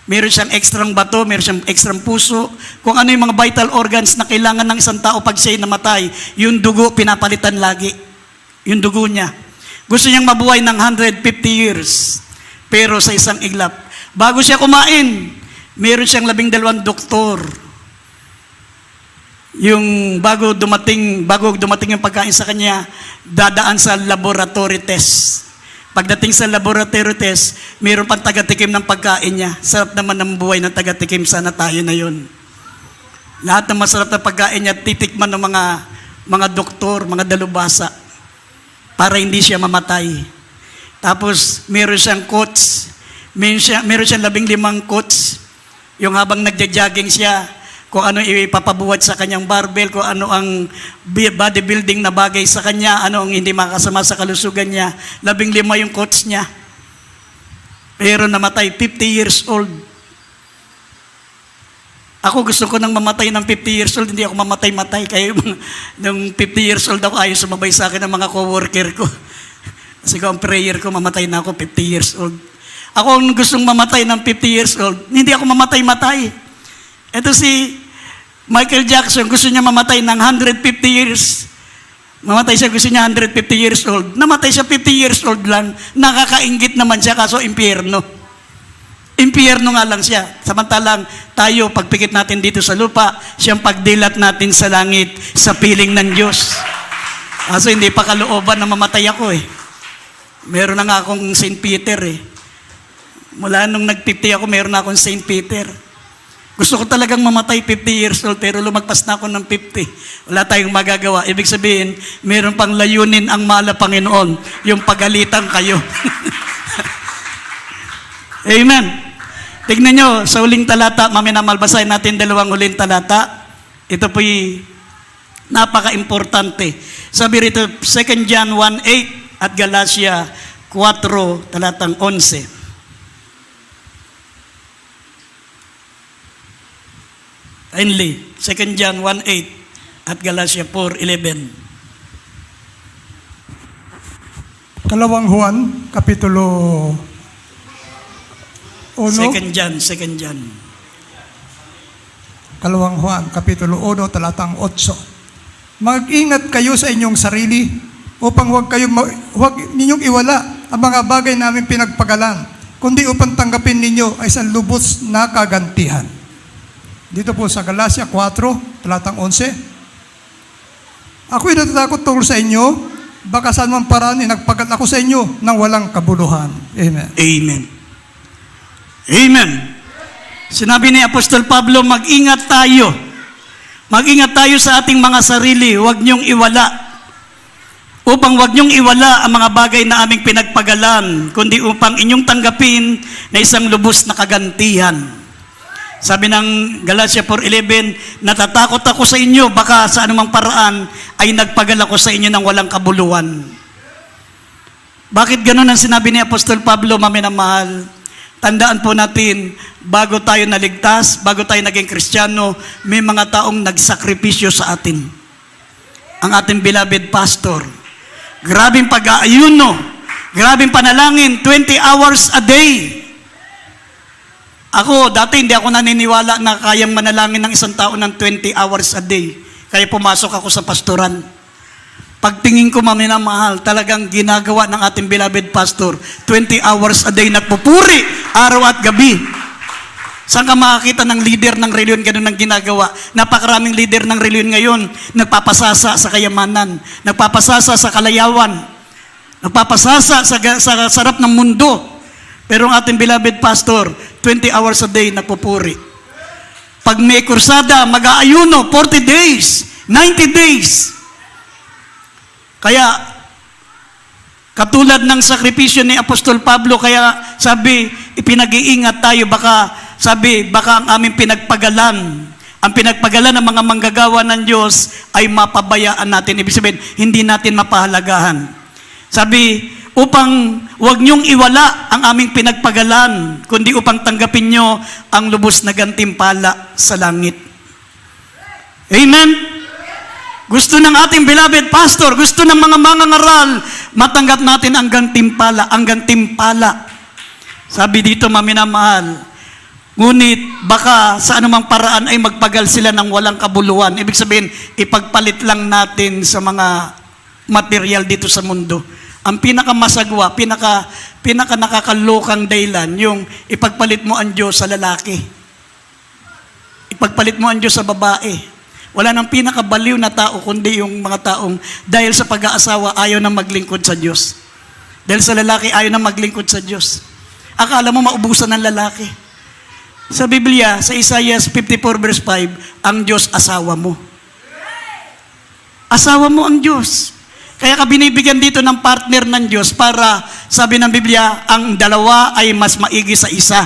Meron siyang ekstrang bato, meron siyang ekstrang puso. Kung ano yung mga vital organs na kailangan ng isang tao pag siya'y namatay, yung dugo pinapalitan lagi. Yung dugo niya. Gusto niyang mabuhay ng 150 years. Pero sa isang iglap, bago siya kumain, meron siyang 12 doktor. Yung bago dumating yung pagkain sa kanya, dadaan sa laboratory test. Pagdating sa laboratory test, meron pang taga-tikim ng pagkain niya. Sarap naman ng buhay ng taga-tikim, sana tayo na yun. Lahat ng masarap na pagkain niya, titikman ng mga doktor, mga dalubhasa, para hindi siya mamatay. Tapos, meron siyang coach. Meron siyang 15 coach. Yung habang nagja-jogging siya, kung ano ipapabuhat sa kanyang barbell, kung ano ang bodybuilding na bagay sa kanya, ano ang hindi makasama sa kalusugan niya. 15 yung coach niya. Pero namatay, 50 years old. Ako gusto ko nang mamatay ng 50 years old, hindi ako mamatay-matay. Kaya nung 50 years old ako, ayaw sumabay sa akin ng mga co-worker ko. Kasi kung ang prayer ko, mamatay na ako 50 years old. Ako ang gustong mamatay ng 50 years old, hindi ako mamatay-matay. Ito si Michael Jackson, gusto niya mamatay ng 150 years. Mamatay siya, gusto niya 150 years old. Namatay siya 50 years old lang. Nakakainggit naman siya, kaso impyerno. Impyerno nga lang siya. Samantalang tayo, pagpikit natin dito sa lupa, siyang pagdilat natin sa langit, sa piling ng Diyos. Kaso hindi pa kalooban na mamatay ako eh. Meron na nga akong St. Peter eh. Mula nung nag-50 ako, meron na akong St. Peter. Gusto ko talagang mamatay 50 years old, pero lumagpas na ako ng 50. Wala tayong magagawa. Ibig sabihin, meron pang layunin ang mahal na Panginoon, yung pagalitan kayo. Amen. Tignan nyo, sa huling talata, maminamal, basahin natin dalawang huling talata. Ito po'y napaka-importante. Sabi rito, 2 John 1:8 at Galatia 4, talatang 11. Finally, 2 John 1:8 at Galatia 4:11. Kalawang Juan, Kapitulo 1. 2 John. Kalawang Juan, Kapitulo 1, talatang 8. Mag-ingat kayo sa inyong sarili upang huwag ninyong iwala ang mga bagay namin pinagpagalan, kundi upang tanggapin ninyo ay isang lubos na kagantihan. Dito po sa Galatia 4, talatang 11. Ako'y natatakot tungkol sa inyo, baka saan man paraan inagpagat ako sa inyo ng walang kabuluhan. Amen. Amen. Amen. Sinabi ni Apostol Pablo, mag-ingat tayo. Mag-ingat tayo sa ating mga sarili, huwag niyong iwala. Upang huwag niyong iwala ang mga bagay na aming pinagpagalan, kundi upang inyong tanggapin na isang lubos na kagantihan. Sabi ng Galatia 4:11, natatakot ako sa inyo, baka sa anumang paraan ay nagpagal ako sa inyo ng walang kabuluhan. Bakit ganun ang sinabi ni Apostol Pablo, maminamahal? Tandaan po natin, bago tayo naligtas, bago tayo naging Kristiyano, may mga taong nagsakripisyo sa atin. Ang ating beloved pastor. Grabing pag-aayuno, grabing panalangin, 20 hours a day. Ako, dati hindi ako naniniwala na kayang manalangin ng isang tao ng 20 hours a day. Kaya pumasok ako sa pastoran. Pagtingin ko, maminamahal, talagang ginagawa ng ating beloved pastor, 20 hours a day nagpupuri, araw at gabi. Saan ka makakita ng leader ng reliyon ganun ang ginagawa? Napakaraming leader ng reliyon ngayon, nagpapasasa sa kayamanan, nagpapasasa sa kalayawan, nagpapasasa sa sarap ng mundo. Pero ang ating beloved pastor, 20 hours a day nagpupuri. Pag may kursada, mag-aayuno, 40 days, 90 days. Kaya, katulad ng sakripisyo ni Apostol Pablo, kaya sabi, ipinag-iingat tayo, baka ang aming pinagpagalan, ang pinagpagalan ng mga manggagawa ng Diyos ay mapabayaan natin. Ibig sabihin, hindi natin mapahalagahan. Sabi, upang huwag niyong iwala ang aming pinagpagalan, kundi upang tanggapin niyo ang lubos na gantimpala sa langit. Amen? Gusto ng ating beloved pastor, gusto ng mga mangangaral, matanggap natin ang gantimpala, ang gantimpala. Sabi dito, maminamahal, ngunit baka sa anumang paraan ay magpagal sila ng walang kabuluhan. Ibig sabihin, ipagpalit lang natin sa mga material dito sa mundo. Ang pinakamasagwa, pinaka nakakalokang dahilan, yung ipagpalit mo ang Diyos sa lalaki. Ipagpalit mo ang Diyos sa babae. Wala nang pinakabaliw na tao, kundi yung mga taong dahil sa pag-aasawa ayaw na maglingkod sa Diyos. Dahil sa lalaki ayaw na maglingkod sa Diyos. Akala mo maubusan ng lalaki. Sa Biblia, sa Isaiah 54 verse 5, ang Diyos asawa mo. Asawa mo ang Diyos. Kaya ka binibigyan dito ng partner ng Diyos para, sabi ng Biblia, ang dalawa ay mas maigi sa isa.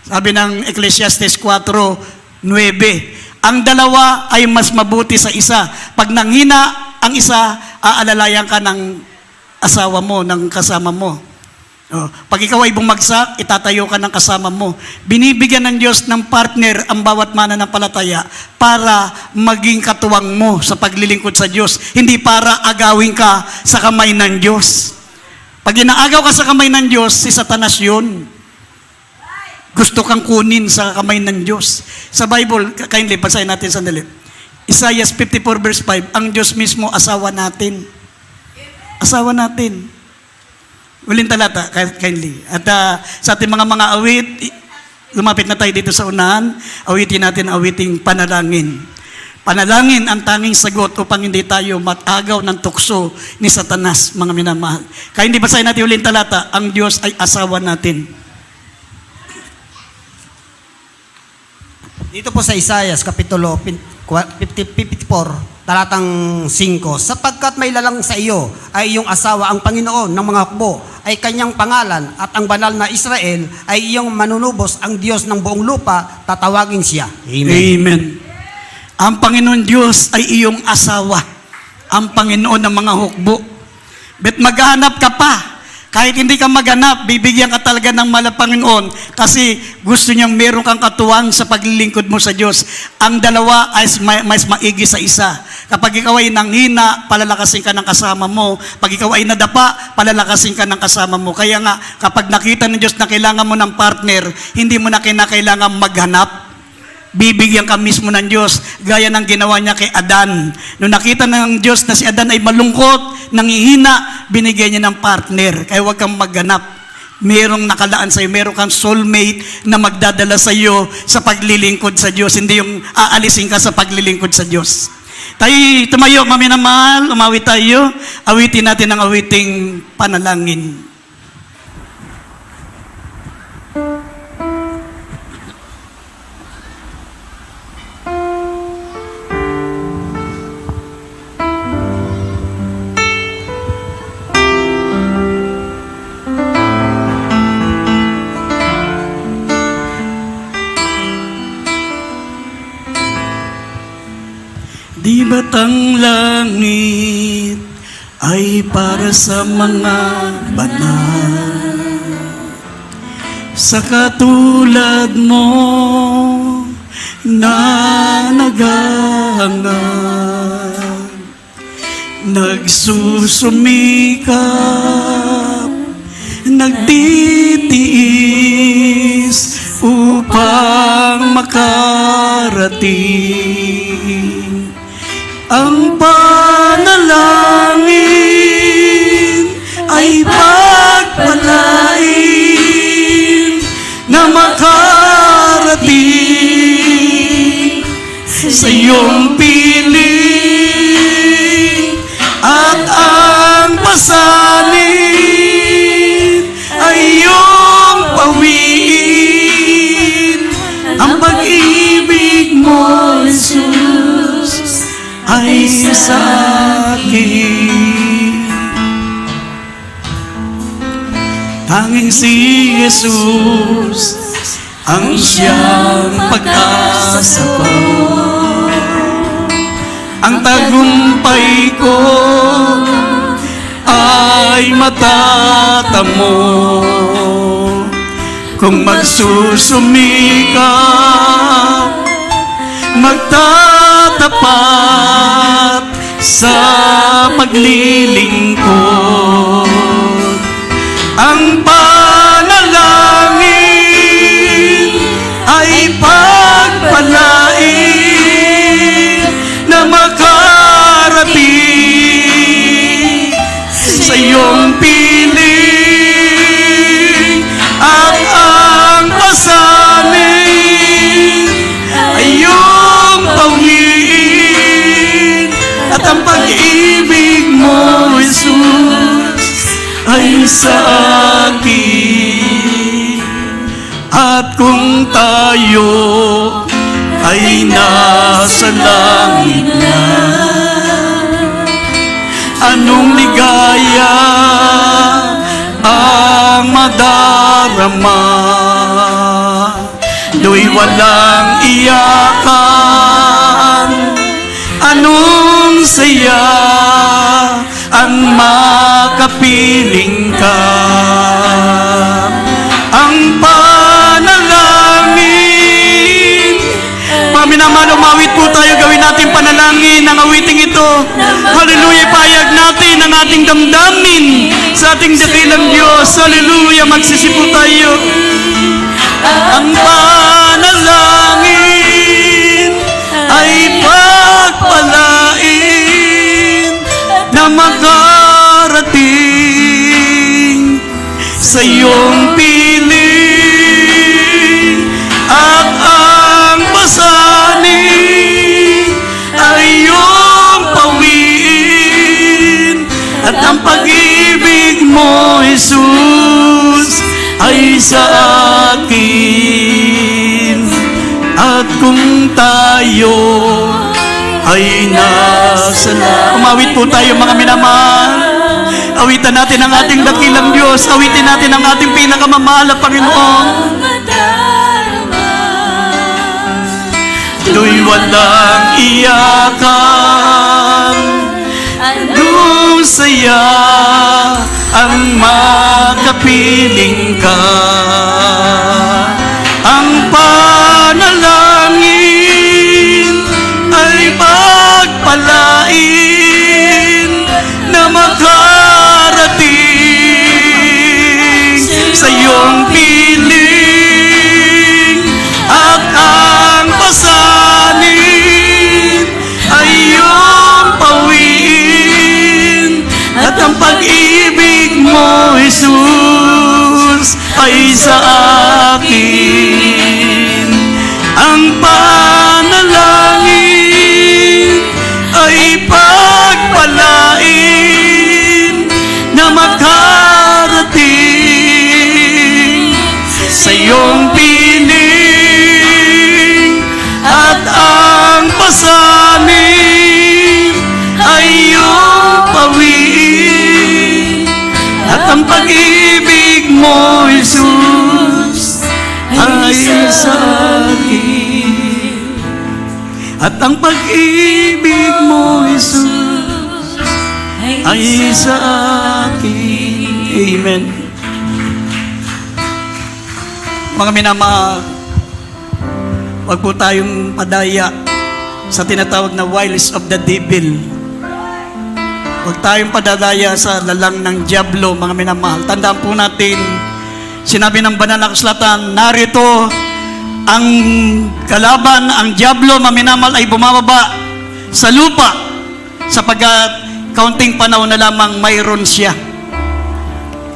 Sabi ng Ecclesiastes 4:9, ang dalawa ay mas mabuti sa isa. Pag nanghina ang isa, aalalayan ka ng asawa mo, ng kasama mo. Pag ikaw ay bumagsak, itatayo ka ng kasama mo. Binibigyan ng Diyos ng partner ang bawat mananampalataya para maging katuwang mo sa paglilingkod sa Diyos. Hindi para agawin ka sa kamay ng Diyos. Pag inaagaw ka sa kamay ng Diyos, si Satanas yun. Gusto kang kunin sa kamay ng Diyos. Sa Bible, kindly, basahin natin sandali. Isaiah 54 verse 5, ang Diyos mismo asawa natin. Asawa natin. Uling talata, kindly. At sa ating mga awit, lumapit na tayo dito sa unahan, awitin natin awiting panalangin. Panalangin ang tanging sagot upang hindi tayo matagaw ng tukso ni Satanas, mga minamahal. Kaya hindi basahin natin uling talata, ang Diyos ay asawa natin. Dito po sa Isaiah, Kapitulo 54, talatang 5, sapagkat may lalang sa iyo ay iyong asawa ang Panginoon ng mga hukbo, ay kanyang pangalan at ang banal na Israel ay iyong manunubos, ang Diyos ng buong lupa, tatawagin siya. Amen. Amen. Ang Panginoon Diyos ay iyong asawa. Ang Panginoon ng mga hukbo. Bet maghanap ka pa. Kahit hindi ka maghanap, bibigyan ka talaga ng Panginoon kasi gusto niyang meron kang katuwang sa paglilingkod mo sa Diyos. Ang dalawa ay mas maigi sa isa. Kapag ikaw ay nanghina, palalakasin ka ng kasama mo. Pag ikaw ay nadapa, palalakasin ka ng kasama mo. Kaya nga, kapag nakita ng Diyos na kailangan mo ng partner, hindi mo na kinakailangan maghanap. Bibigyan ka mismo ng Diyos, gaya ng ginawa niya kay Adan. Nung nakita ng Diyos na si Adan ay malungkot, nangihina, binigyan niya ng partner. Kaya huwag kang maghanap. Merong nakalaan sa iyo, meron kang soulmate na magdadala sa iyo sa paglilingkod sa Diyos, hindi yung aalisin ka sa paglilingkod sa Diyos. Tayo tumayo, maminamahal, umawit tayo, awitin natin ang awiting panalangin. Di ba't ang langit ay para sa mga banal? Sa katulad mo na naghahangad, nagsusumikap, nagtitiis upang makarating. Ang panalangin ay pagpalain na makarating sa iyong piling, at ang pasanin ay iyong pawiin. Ang pag-ibig mo, Jesus, ay sa akin. Tanging si Jesus ang siyang pag-asa ko. Ang tagumpay ko ay matatamo kung magsusumikap, magtatapat sa paglilingkod. Ang panalangin ay pagpalain na makarating sa iyong piling, at ang pasanin ay iyong pawiin, at ang pag-ibig mo, Jesus, ay sa akin. At kung tayo ay nasa langit na, anong ligaya ang madarama? Do'y walang iyakan, anong saya ang makapiling ka. Ang panalangin, paminamahal, umawit po tayo, gawin natin panalangin ang awiting ito. Hallelujah, payag natin ang ating damdamin sa ating dakilang Diyos. Hallelujah, magsisipo tayo. Ang panalangin ay pagpalain na makarating sa iyong piling, at ang pasanin ay iyong pawiin, at ang pag-ibig mo, Jesus, ay sa akin. At kung tayo ay nasa langit, umawit po tayo, mga minamahal. Awitan natin ang ating dakilang Diyos. Awitin natin ang ating pinakamamahal na Panginoon. Do'y walang iyakan, anong saya ang makapiling ka. Ang panalangin ay pagpalain na makarating sa iyong piling at ang pasanin ay iyong pawiin at ang pag-ibig mo, Jesus, ay sa akin. Ang panalangin ay pagpalain na makarating sa iyong piling at ang pasanin ay iyong pawiin at ang pag-ibig mo, Jesus, ay sa akin. At ang pag-ibig mo, Jesus, ay sa akin. Amen. Mga minamahal, wag po tayong padaya sa tinatawag na wiles of the devil. Huwag tayong padadaya sa lalang ng diablo, mga minamahal. Tandaan po natin, sinabi ng banal na kasulatan, narito ang kalaban, ang diablo, mga minamahal, ay bumababa sa lupa sapagkat kaunting panahon na lamang mayroon siya.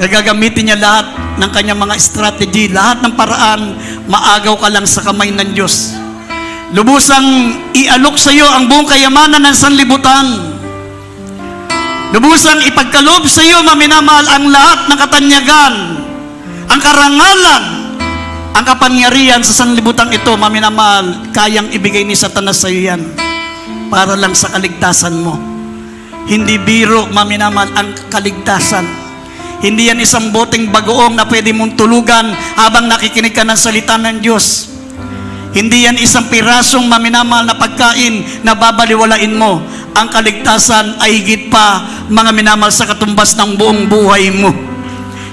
Gagamitin niya lahat ng kanyang mga strategy, lahat ng paraan, maagaw ka lang sa kamay ng Diyos. Lubusang ialok sa iyo ang buong kayamanan ng sanlibutan. Lubusang ipagkaloob sa iyo, maminamahal, ang lahat ng katanyagan, ang karangalan, ang kapangyarihan sa sanlibutan ito, maminamahal, kayang ibigay ni Satanas sa iyo yan para lang sa kaligtasan mo. Hindi biro, maminamahal, ang kaligtasan. Hindi yan isang boteng bagoong na pwede mong tulugan habang nakikinig ka ng salita ng Diyos. Hindi yan isang pirasong, maminamahal, na pagkain na babaliwalain mo. Ang kaligtasan ay higit pa, mga minamahal, sa katumbas ng buong buhay mo.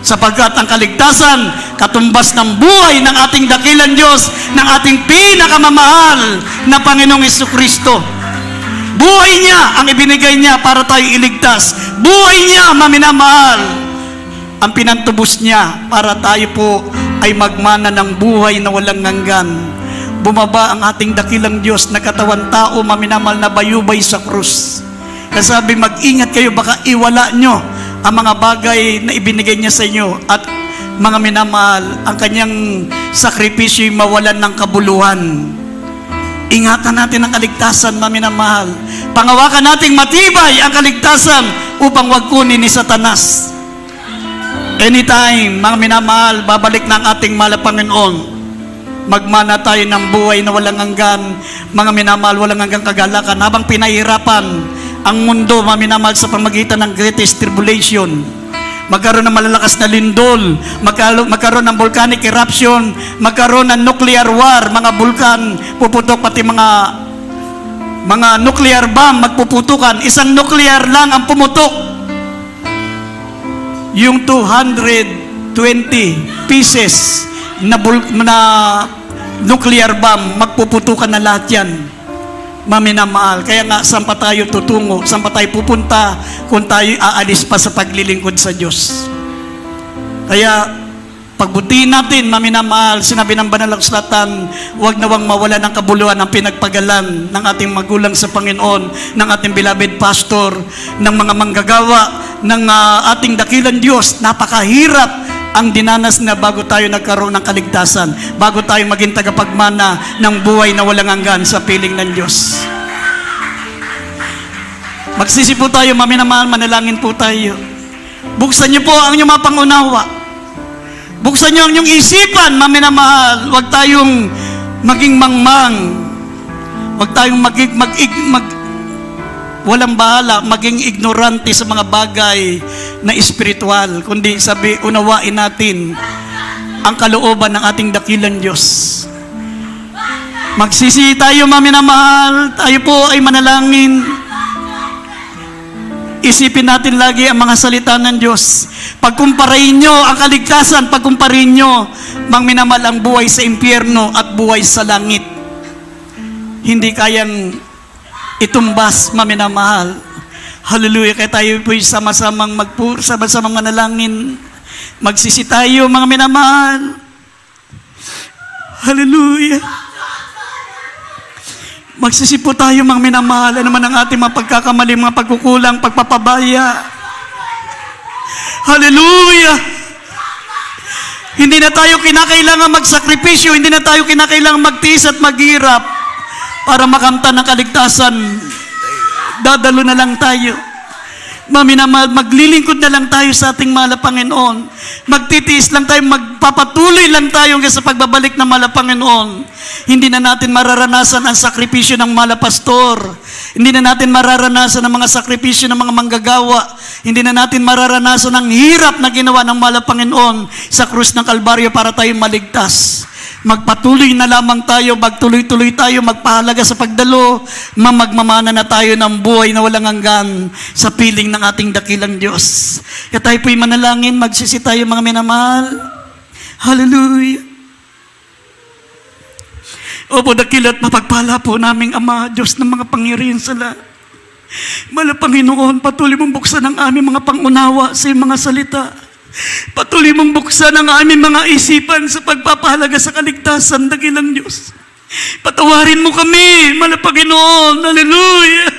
Sapagkat ang kaligtasan, katumbas ng buhay ng ating dakilang Diyos, ng ating pinakamamahal na Panginoong Jesucristo. Buhay niya ang ibinigay niya para tayo iligtas. Buhay niya, maminamahal, ang pinantubos niya para tayo po ay magmana ng buhay na walang hanggan. Bumaba ang ating dakilang Diyos na katawan tao, maminamahal, na bayubay sa krus. Kasabi, mag-ingat kayo, baka iwala nyo ang mga bagay na ibinigay niya sa inyo. At mga minamahal, ang kanyang sakripisyo'y mawalan ng kabuluhan. Ingatan natin ang kaligtasan, maminamahal. Pangawakan nating matibay ang kaligtasan upang wag kunin ni Satanas. Anytime, mga minamahal, babalik na ang ating mahal na Panginoon. Magmana tayo ng buhay na walang hanggan, mga minamahal, walang hanggang kagalakan, habang pinahirapan ang mundo, mga minamahal, sa pamagitan ng greatest tribulation. Magkaroon ng malalakas na lindol, magkaroon ng volcanic eruption, magkaroon ng nuclear war, mga bulkan puputok, pati mga nuclear bomb magpuputukan. Isang nuclear lang ang pumutok. Yung 220 pieces na nuclear bomb, magpuputukan na lahat yan, maminamahal. Kaya nga, saan pa tayo tutungo? Saan pa tayo pupunta kung tayo aalis pa sa paglilingkod sa Diyos? Kaya, pagbutihin natin, maminamahal, sinabi ng banal na kasulatan, huwag nawang mawala ng kabuluhan ang pinagpagalan ng ating magulang sa Panginoon, ng ating beloved pastor, ng mga manggagawa, ng ating dakilang Diyos. Napakahirap ang dinanas na bago tayo nagkaroon ng kaligtasan, bago tayo maging tagapagmana ng buhay na walang hanggan sa piling ng Diyos. Magsisi po tayo, maminamahal, manalangin po tayo. Buksan niyo po ang inyong mga pangunawa. Buksan niyo ang inyong isipan, maminamahal. Huwag tayong maging mangmang. Huwag tayong walang bahala maging ignorante sa mga bagay na espiritual, kundi unawain natin ang kalooban ng ating dakilang Diyos. Magsisi tayo, mga minamahal, tayo po ay manalangin. Isipin natin lagi ang mga salita ng Diyos. Pagkumparahin nyo ang kaligtasan, pagkumparahin nyo, mga minamahal, ang buhay sa impyerno at buhay sa langit. Hindi kayang itumbas, mga minamahal. Hallelujah, kaya tayo po'y sama-samang sama-samang manalangin. Magsisi tayo, mga minamahal. Hallelujah. Magsisipo tayo, mga minamahal, naman ang ating mga pagkakamali, mga pagkukulang, pagpapabaya. Hallelujah! Hindi na tayo kinakailangan magsakripisyo, hindi na tayo kinakailangan magtiis at maghirap para makamtan ng kaligtasan. Dadalo na lang tayo. Minamahal, maglilingkod na lang tayo sa ating mahal na Panginoon. Magtitiis lang tayo, magpapatuloy lang tayo hanggang sa pagbabalik ng mahal na Panginoon. Hindi na natin mararanasan ang sakripisyo ng mahal na pastor. Hindi na natin mararanasan ang mga sakripisyo ng mga manggagawa. Hindi na natin mararanasan ang hirap na ginawa ng mahal na Panginoon sa krus ng Kalbaryo para tayo maligtas. Magpatuloy na lamang tayo, magtuloy-tuloy tayo, magpahalaga sa pagdalo, magmamana na tayo ng buhay na walang hanggan sa piling ng ating dakilang Diyos. Kaya tayo po'y manalangin, magsisi tayo, mga minamahal. Hallelujah. Opo, dakila at mapagpala po naming Ama, Diyos ng mga pangyarihan sa lahat. Mahal na Panginoon, patuloy mong buksan ang aming mga pangunawa sa iyong mga salita. Patuloy mong buksan ang aming mga isipan sa pagpapahalaga sa kaligtasan, dakilang Diyos. Patawarin mo kami, mahal na Panginoon. Hallelujah.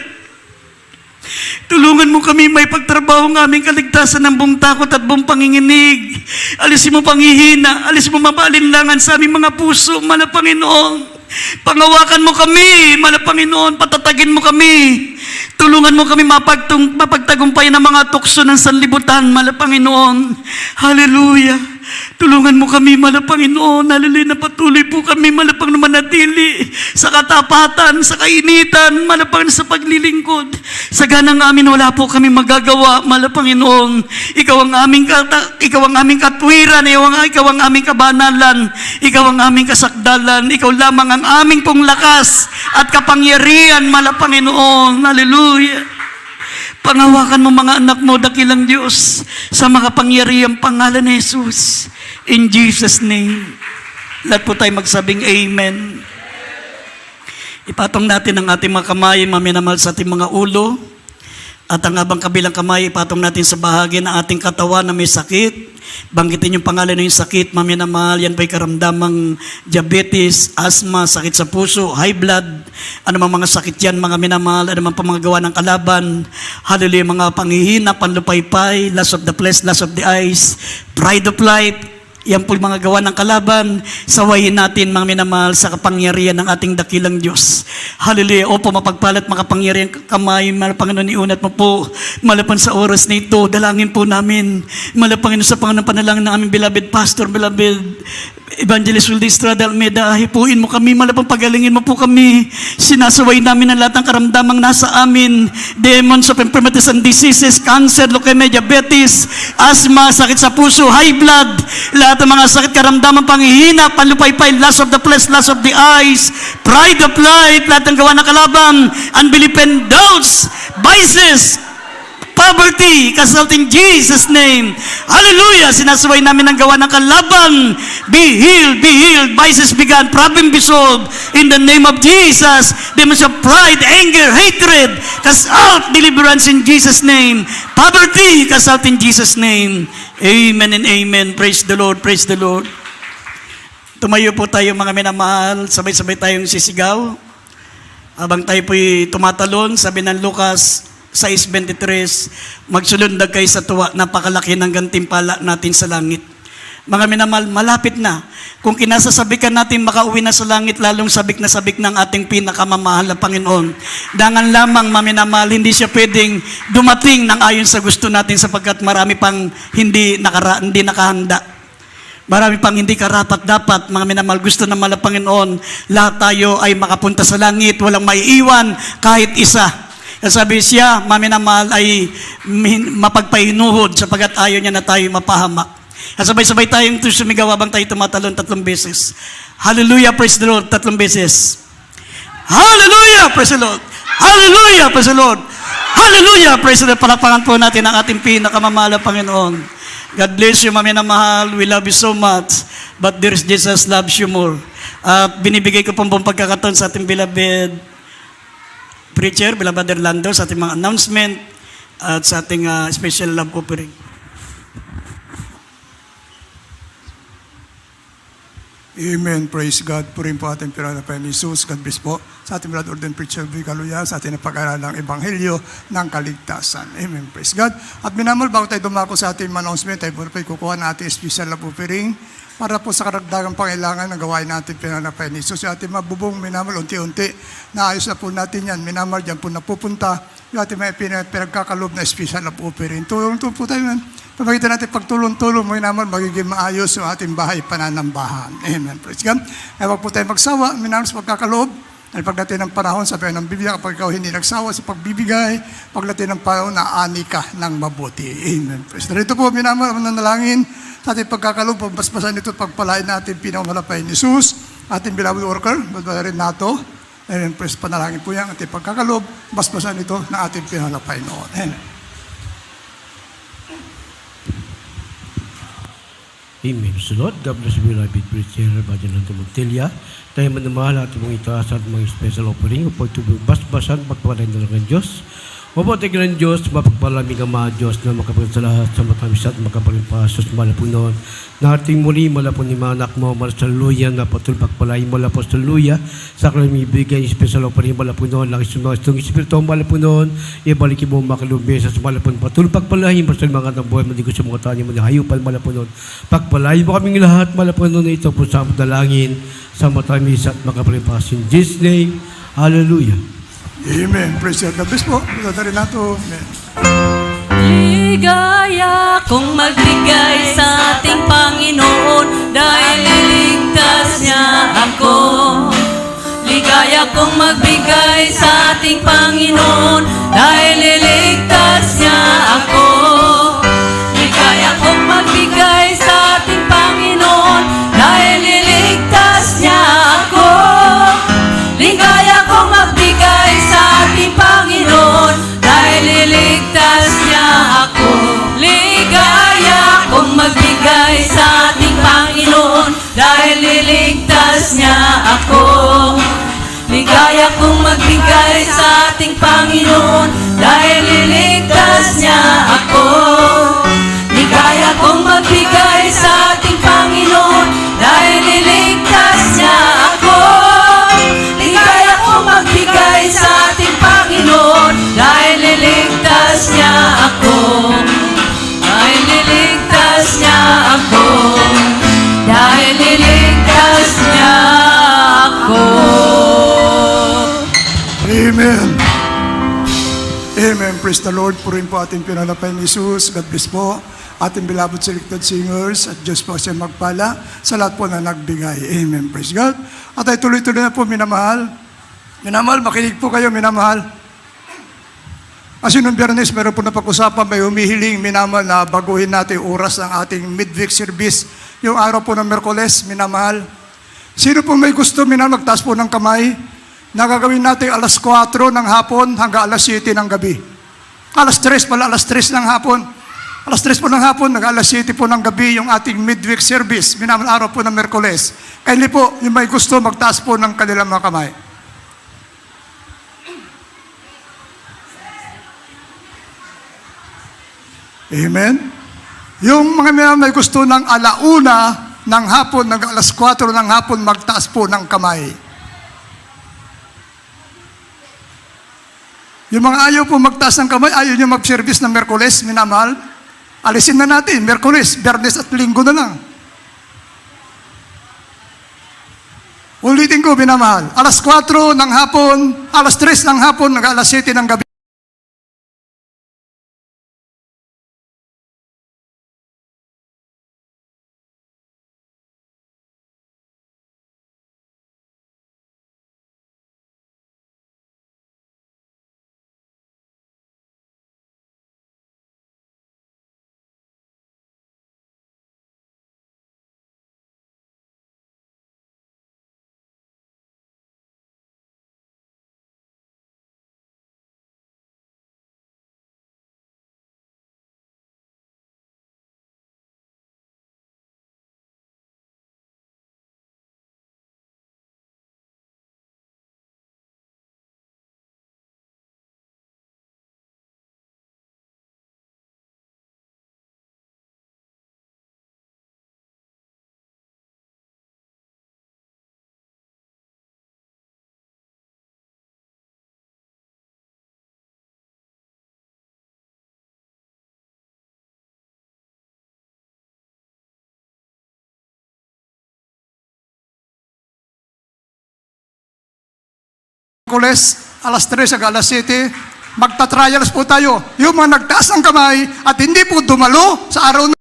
Tulungan mo kami may pagtrabaho ng aming kaligtasan ng buong takot at buong panginginig. Alisin mo panghihina, alisin mo mapalinlangan sa aming mga puso, mahal na Panginoon. Pangawakan mo kami, mahal na Panginoon, patatagin mo kami. Tulungan mo kami mapagtagumpay ng mga tukso ng sanlibutan, mahal na Panginoon. Hallelujah. Tulungan mo kami, mahal na Panginoon. Hallelujah, na patuloy po kami, mahal na Panginoon, manatili sa katapatan, sa kainitan, mahal na Panginoon, sa paglilingkod. Sa ganang amin, wala po kami magagawa, mahal na Panginoon. Ikaw ang aming katwiran, ikaw ang aming kabanalan, ikaw ang aming kasakdalan, ikaw lamang ang aming pong lakas at kapangyarihan, mahal na Panginoon. Hallelujah. Pangawakan mo mga anak mo, dakilang Diyos, sa makapangyarihang pangalan ni Jesus. In Jesus' name. Lahat po tayo magsabing Amen. Ipatong natin ang ating mga kamay, maminamahal sa ating mga ulo. At ang abang kabilang kamay, ipatong natin sa bahagi ng ating katawan na may sakit. Banggitin yung pangalan ng sakit, maminamahal. Yan ba'y karamdamang diabetes, asthma, sakit sa puso, high blood. Ano mga sakit yan, mga minamahal. Ano mga gawa ng kalaban. Hallelujah, mga panghihina, panlupaypay, loss of the flesh, loss of the eyes, pride of life. Yan po mga gawa ng kalaban. Sawayin natin, mga minamahal, sa kapangyarihan ng ating dakilang Diyos. Hallelujah. Opo, mapagpalat, makapangyarihan kamay. Mahal Panginoon, iunat mo po. Malapan sa oras na ito, dalangin po namin. Mahal Panginoon, sa Panginoon panalangin ng aming beloved pastor, beloved Evangelist Wilde Estrada Almeida, hipuin mo kami, malapang pagalingin mo po kami. Sinasaway namin ang lahat ng karamdamang nasa amin. Demons of infirmities and diseases, cancer, leukemia, diabetes, asthma, sakit sa puso, high blood, lahat ng mga sakit, karamdamang panghihina, panlupaypay, loss of the flesh, loss of the eyes, pride of life, lahat ng gawa ng kalaban, unbelief and doubts, vices, poverty, kasalt in Jesus' name. Hallelujah! Sinasaway namin ang gawa ng kalaban. Be healed, vices be gone, problem be solved. In the name of Jesus, demons of pride, anger, hatred, kasalt, deliverance in Jesus' name. Poverty, kasalt in Jesus' name. Amen and amen. Praise the Lord, praise the Lord. Tumayo po tayo, mga minamahal. Sabay-sabay tayong sisigaw. Habang tayo po'y tumatalon, sabi ng Lucas 6:23, magsulundag kayo sa tuwa, napakalaki ng gantimpala natin sa langit. Mga minamahal, malapit na. Kung kinasasabikan natin makauwi na sa langit, lalong sabik na sabik ng ating pinakamamahal na Panginoon. Dangan lamang, mga minamahal, hindi siya pwedeng dumating ng ayon sa gusto natin sapagkat marami pang hindi nakahanda. Marami pang hindi karapat-dapat, mga minamahal, gusto ng mahal na Panginoon, lahat tayo ay makapunta sa langit, walang maiiwan kahit isa. Sabi siya, maminamahal, ay mapagpahinuhod sapagat ayaw niya na tayo mapahamak. Sabay-sabay tayong sumigaw habang tayo tumatalon 3 beses. Hallelujah, praise the Lord, 3 beses. Hallelujah, praise the Lord. Hallelujah, praise the Lord. Hallelujah, praise the Lord. Palapangan po natin ang ating pinakamamahal na Panginoon. God bless you, maminamahal. We love you so much. But there's Jesus loves you more. Binibigay ko pong pagkakataon sa ating beloved preacher, beloved Orlando, sa ating mga announcement at sa ating special love offering. Amen. Praise God. Purin po ating pinanampayan ni Jesus. God bless po sa ating Brother Orden Preacher V. Kaluya sa ating napag-aralan ng Ebanghelyo ng Kaligtasan. Amen. Praise God. At minamahal, bago tayo dumako sa ating announcement, tayo po na kukuha ng ating special love offering para po sa karagdagang pangailangan ng gawain natin pinanampayan ni Jesus. Yung ating mabubong minamahal, unti-unti, naayos na po natin yan. Minamahal, dyan po napupunta yung ating may pinagkakalob na special love offering. Tulong po tayo, man. Pamagitan natin pagtulong-tulong mo naman, magiging maayos yung ating bahay pananambahan. Amen. Praise God. Ay wag po tayo magsawa, minamahal sa pagkakaloob. Ay pagdating ng panahon, sabi ng Biblia, kapag ikaw hindi nagsawa sa pagbibigay, pagdating ng panahon, naani ka ng mabuti. Amen. Praise God. Ito po, minamahal, mananalangin sa ating pagkakaloob, pagbasbasan ito, pagpalain natin pinakamalapay ni Jesus, ating beloved worker, rin nato. Amen. Praise, panalangin po yan, ating pagkakaloob, basbasan ito na ating pinakamalapay noon. Amen. Amen. So Lord, God bless you, beloved preacher, Bajan ng Montilla. Tayo manamahal at mong itaas at mga special offering upang tubig basbasan, pagpapalain na ng Diyos. Mabuti ka ng Diyos, mapagpalamig ang mga Diyos na makapalit sa lahat sa matamis at makapalimpas malapunon. Na ating muli, malapon ni mga anak mo, malasaluya, na patulpagpalain, malapos sa luya, sa kanilang ibigay, special offering, malapunon, laki sa mga itong espiritu, malapunon, ibalik mo makalubesa sa malapon, patulpagpalain, basta mga ng buhay, madigos sa mga tanya mo, hayupan, malapunon. Pagpalain mo kaming lahat, malapunon na ito po sa dalangin, sa matamis at makapalimpas. In Jesus' name, hallelujah. Amen. Praise God. God bless po. Ito nato. Amen. Ligaya kung magbigay sa ating Panginoon dahil liligtas niya ako. Ligaya kung magbigay sa ating Panginoon dahil liligtas niya ako. Ligaya kung magbigay sa ating Panginoon dahil liligtas niya ako. Ligaya kung magbigay sa ating Panginoon dahil liligtas niya ako. Ligaya kung magbigay sa ating Panginoon dahil liligtas niya ako. Ligaya kung magbigay sa ating Panginoon dahil liligtas niya ako. Ligaya kung magbigay sa ating Panginoon dahil liligtas niya ako. Ligaya kung magbigay sa ating Panginoon dahil liligtas niya ako. Dahil liligtas niya ako. Dahil liligtas niya ako. Amen. Amen. Praise the Lord. Purin po ating pinalapay ni Jesus. God bless po. Ating beloved selected singers at Diyos po siya magpala sa lahat po na nagbigay. Amen. Praise God. At ay tuloy-tuloy na po, minamahal. Minamahal, makinig po kayo, minamahal. Kasi noong Biyernes, meron po na pag-usapan, may humihiling, minamahal, na baguhin natin yung oras ng ating midweek service. Yung araw po ng Merkoles, minamahal. Sino po may gusto, minamahal, magtaas po ng kamay, na gagawin natin alas 4 ng hapon hanggang alas 7 ng gabi. Alas 3 pala, alas 3 ng hapon. Alas 3 po ng hapon, hanggang alas 7 po ng gabi yung ating midweek service, minamahal, araw po ng Merkoles. Kaya po, yung may gusto, magtaas po ng kanilang mga kamay. Amen? Yung mga may gusto ng alauna ng hapon, ng alas 4 ng hapon, magtaas po ng kamay. Yung mga ayaw po magtaas ng kamay, ayaw nyo mag-service ng Merkoles, minamahal, alisin na natin, Merkoles, Biyernes at Linggo na lang. Ulitin ko, minamahal, alas 4 ng hapon, alas 3 ng hapon, alas 7 ng gabi. Kules, alas 3 hanggang alas 7, magta-trials po tayo. Yung mga nagtaas ng kamay at hindi po dumalo sa araw na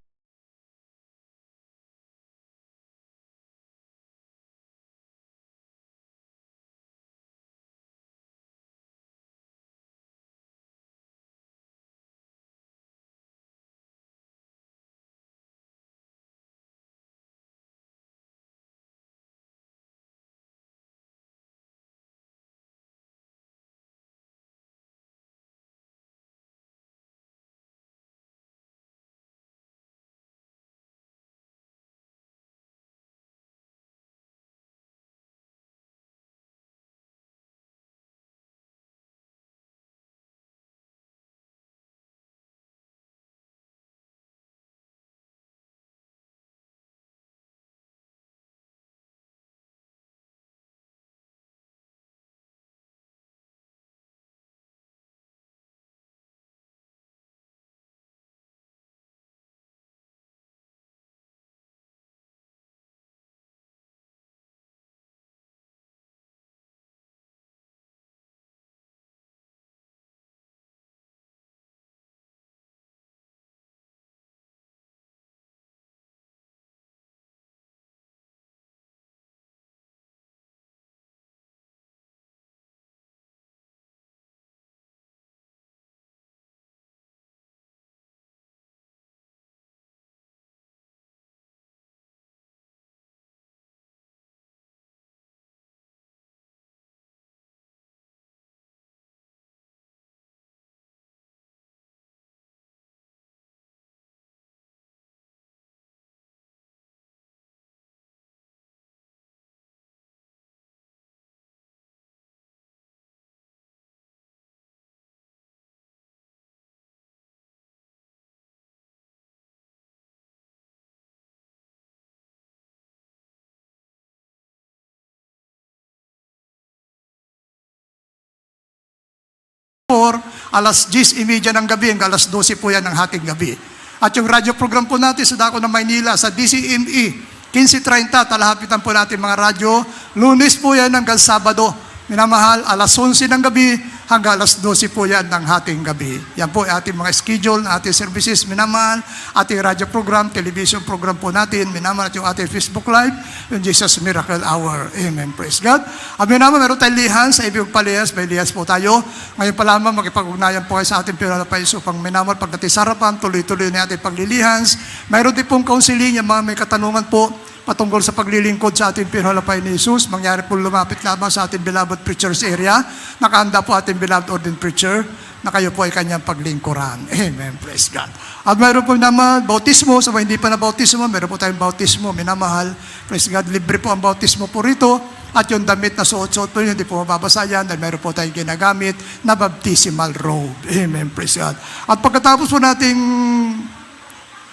alas 10:30 ng gabi hanggang alas 12 po yan ng hating gabi. At yung radyo program po natin sa Dako ng Maynila sa DCME 15:30, talahapitan po natin mga radyo. Lunes po yan hanggang Sabado. Minamahal, alas 11 ng gabi hanggang alas 12 po yan ng hating gabi. Yan po ating mga schedule, ating services, minamahal, ating radyo program, television program po natin, minamahal, at yung ating Facebook Live, yung Jesus Miracle Hour. Amen. Praise God. Amin naman, meron tayong lihan sa ibig palihas, may lihas po tayo. Ngayon pa lamang, makipag-ugnayan po kayo sa ating pinalapais upang minamahal, pagdating sa harapan, tuloy-tuloy na ating paglilihans. Mayroon din pong counseling, yung mga may katanungan po, patungkol sa paglilingkod sa ating pinalapay ni Jesus. Mangyari po lumapit lamang sa ating beloved preacher's area. Nakahanda po ating beloved ordained preacher na kayo po ay kanyang paglingkuran. Amen. Praise God. At mayroon po naman bautismo. Sa mga hindi pa na bautismo, mayroon po tayong bautismo. Minamahal. Praise God. Libre po ang bautismo po rito. At yung damit na suot-suot po yun, hindi po mababasa yan dahil mayroon po tayong ginagamit na baptismal robe. Amen. Praise God. At pagkatapos po nating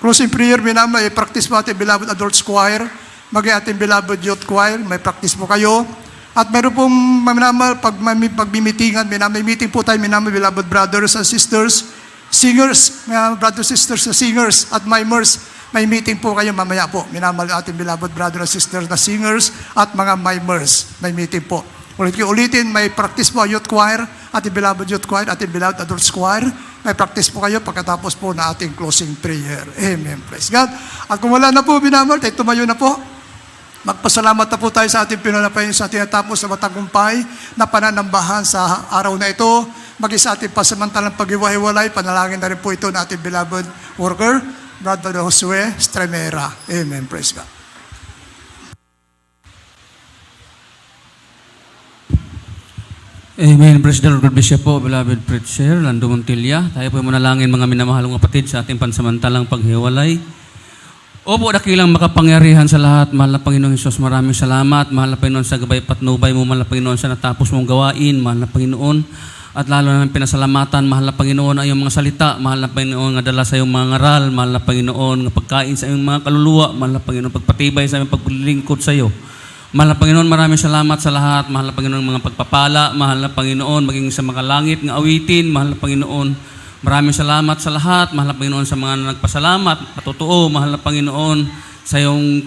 closing prayer, minamahal, i-practice po ating beloved adults choir. Mag-ating beloved youth choir, may practice po kayo. At meron pong minamahal, pagmimitingan, may meeting po tayo, minamahal, beloved brothers and sisters, singers, brothers and sisters na singers at mimers, may meeting po kayo mamaya po. Minamahal ating beloved brothers and sisters na singers at mga mimers, may meeting po. Ulitin, may practice po youth choir, ating beloved youth choir, ating beloved adults choir, may practice po kayo pagkatapos po na ating closing prayer. Amen. Praise God. At kung wala na po, minamahal, tayo tumayo na po. Magpasalamat na po tayo sa ating pinalapay sa tinatapos na matagumpay na pananambahan sa araw na ito. Maging sa ating pasamantalang pag-iwahiwalay, panalangin na rin po ito na ating beloved worker, Brother Josue Stremera. Amen. Praise God. Amen. Praise the Lord. God bless you po, beloved preacher, Lando Montilla. Tayo po manalangin mga minamahalong kapatid sa ating pansamantalang paghiwalay. Opo, dakilang makapangyarihan sa lahat. Mahal na Panginoon Jesus, maraming salamat. Mahal na Panginoon sa gabay patnubay mo. Mahal na Panginoon sa natapos mong gawain. Mahal na Panginoon. At lalo namin pinasalamatan. Mahal na Panginoon ang iyong mga salita. Mahal na Panginoon nga dala sa iyong mga ngaral. Mahal na Panginoon nga pagkain sa iyong mga kaluluwa. Mahal na Panginoon pagpatibay sa iyong paglilingkod sa iyo. Mahal na Panginoon, maraming salamat sa lahat. Mahal na Panginoon mga pagpapala. Mahal na Panginoon maging sa mga langit nga awitin. Mahal na Panginoon, maraming salamat sa lahat. Mahal na Panginoon sa mga nagpasalamat, patotoo. Mahal na Panginoon sa iyong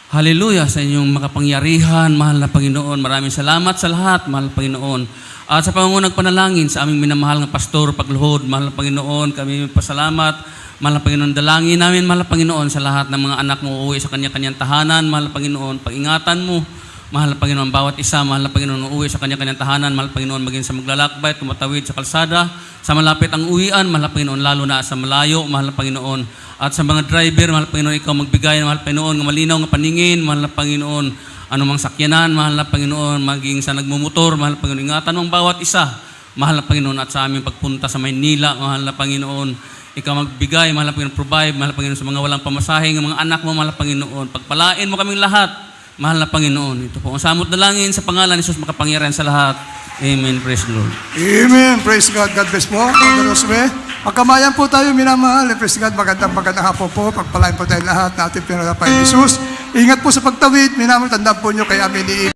Hallelujah sa inyong makapangyarihan, mahal na Panginoon. Maraming salamat sa lahat, mahal na Panginoon. At sa pangungunang panalangin sa aming minamahal ng pastor, pagluhod, mahal na Panginoon, kami pasalamat. Mahal na Panginoon, dalangin namin, mahal na Panginoon, sa lahat ng mga anak mo uuwi sa kanya-kanyang tahanan, mahal na Panginoon, pag-ingatan mo, mahal na Panginoon, bawat isa, mahal na Panginoon, uuwi sa kanya-kanyang tahanan, mahal na Panginoon, maging sa maglalakbay, tumatawid sa kalsada, sa malapit ang uwian, mahal na Panginoon, lalo na sa malayo, mahal na Panginoon. At sa mga driver, mahal na Panginoon, ikaw magbigay, mahal na Panginoon, ng malinaw ng paningin, mahal na Panginoon, anumang sakyanan, mahal na Panginoon, maging sa nagmumotor, mahal na Panginoon, ingatan mo ang bawat isa, mahal na Panginoon, at sa aming pagpunta sa Maynila, mahal na Panginoon, ikaw magbigay, mahal na Panginoon, provide, mahal na Panginoon, sa mga walang pamasahing, mga anak mo, mahal na Panginoon, pagpalain mo kaming lahat, mahal na Panginoon. Ito po ang samot dalangin sa pangalan ni Jesus makapangyarihan sa lahat. Amen. Praise the Lord. Amen. Praise God. God bless po. Brother Josue. Magkamayan po tayo, minamahal. Praise God. Magandang hapon po. Pagpalain po tayo lahat na ating pinagapay ni Jesus. Ingat po sa pagtawid. Minamahal, tandaan po nyo kay amin ni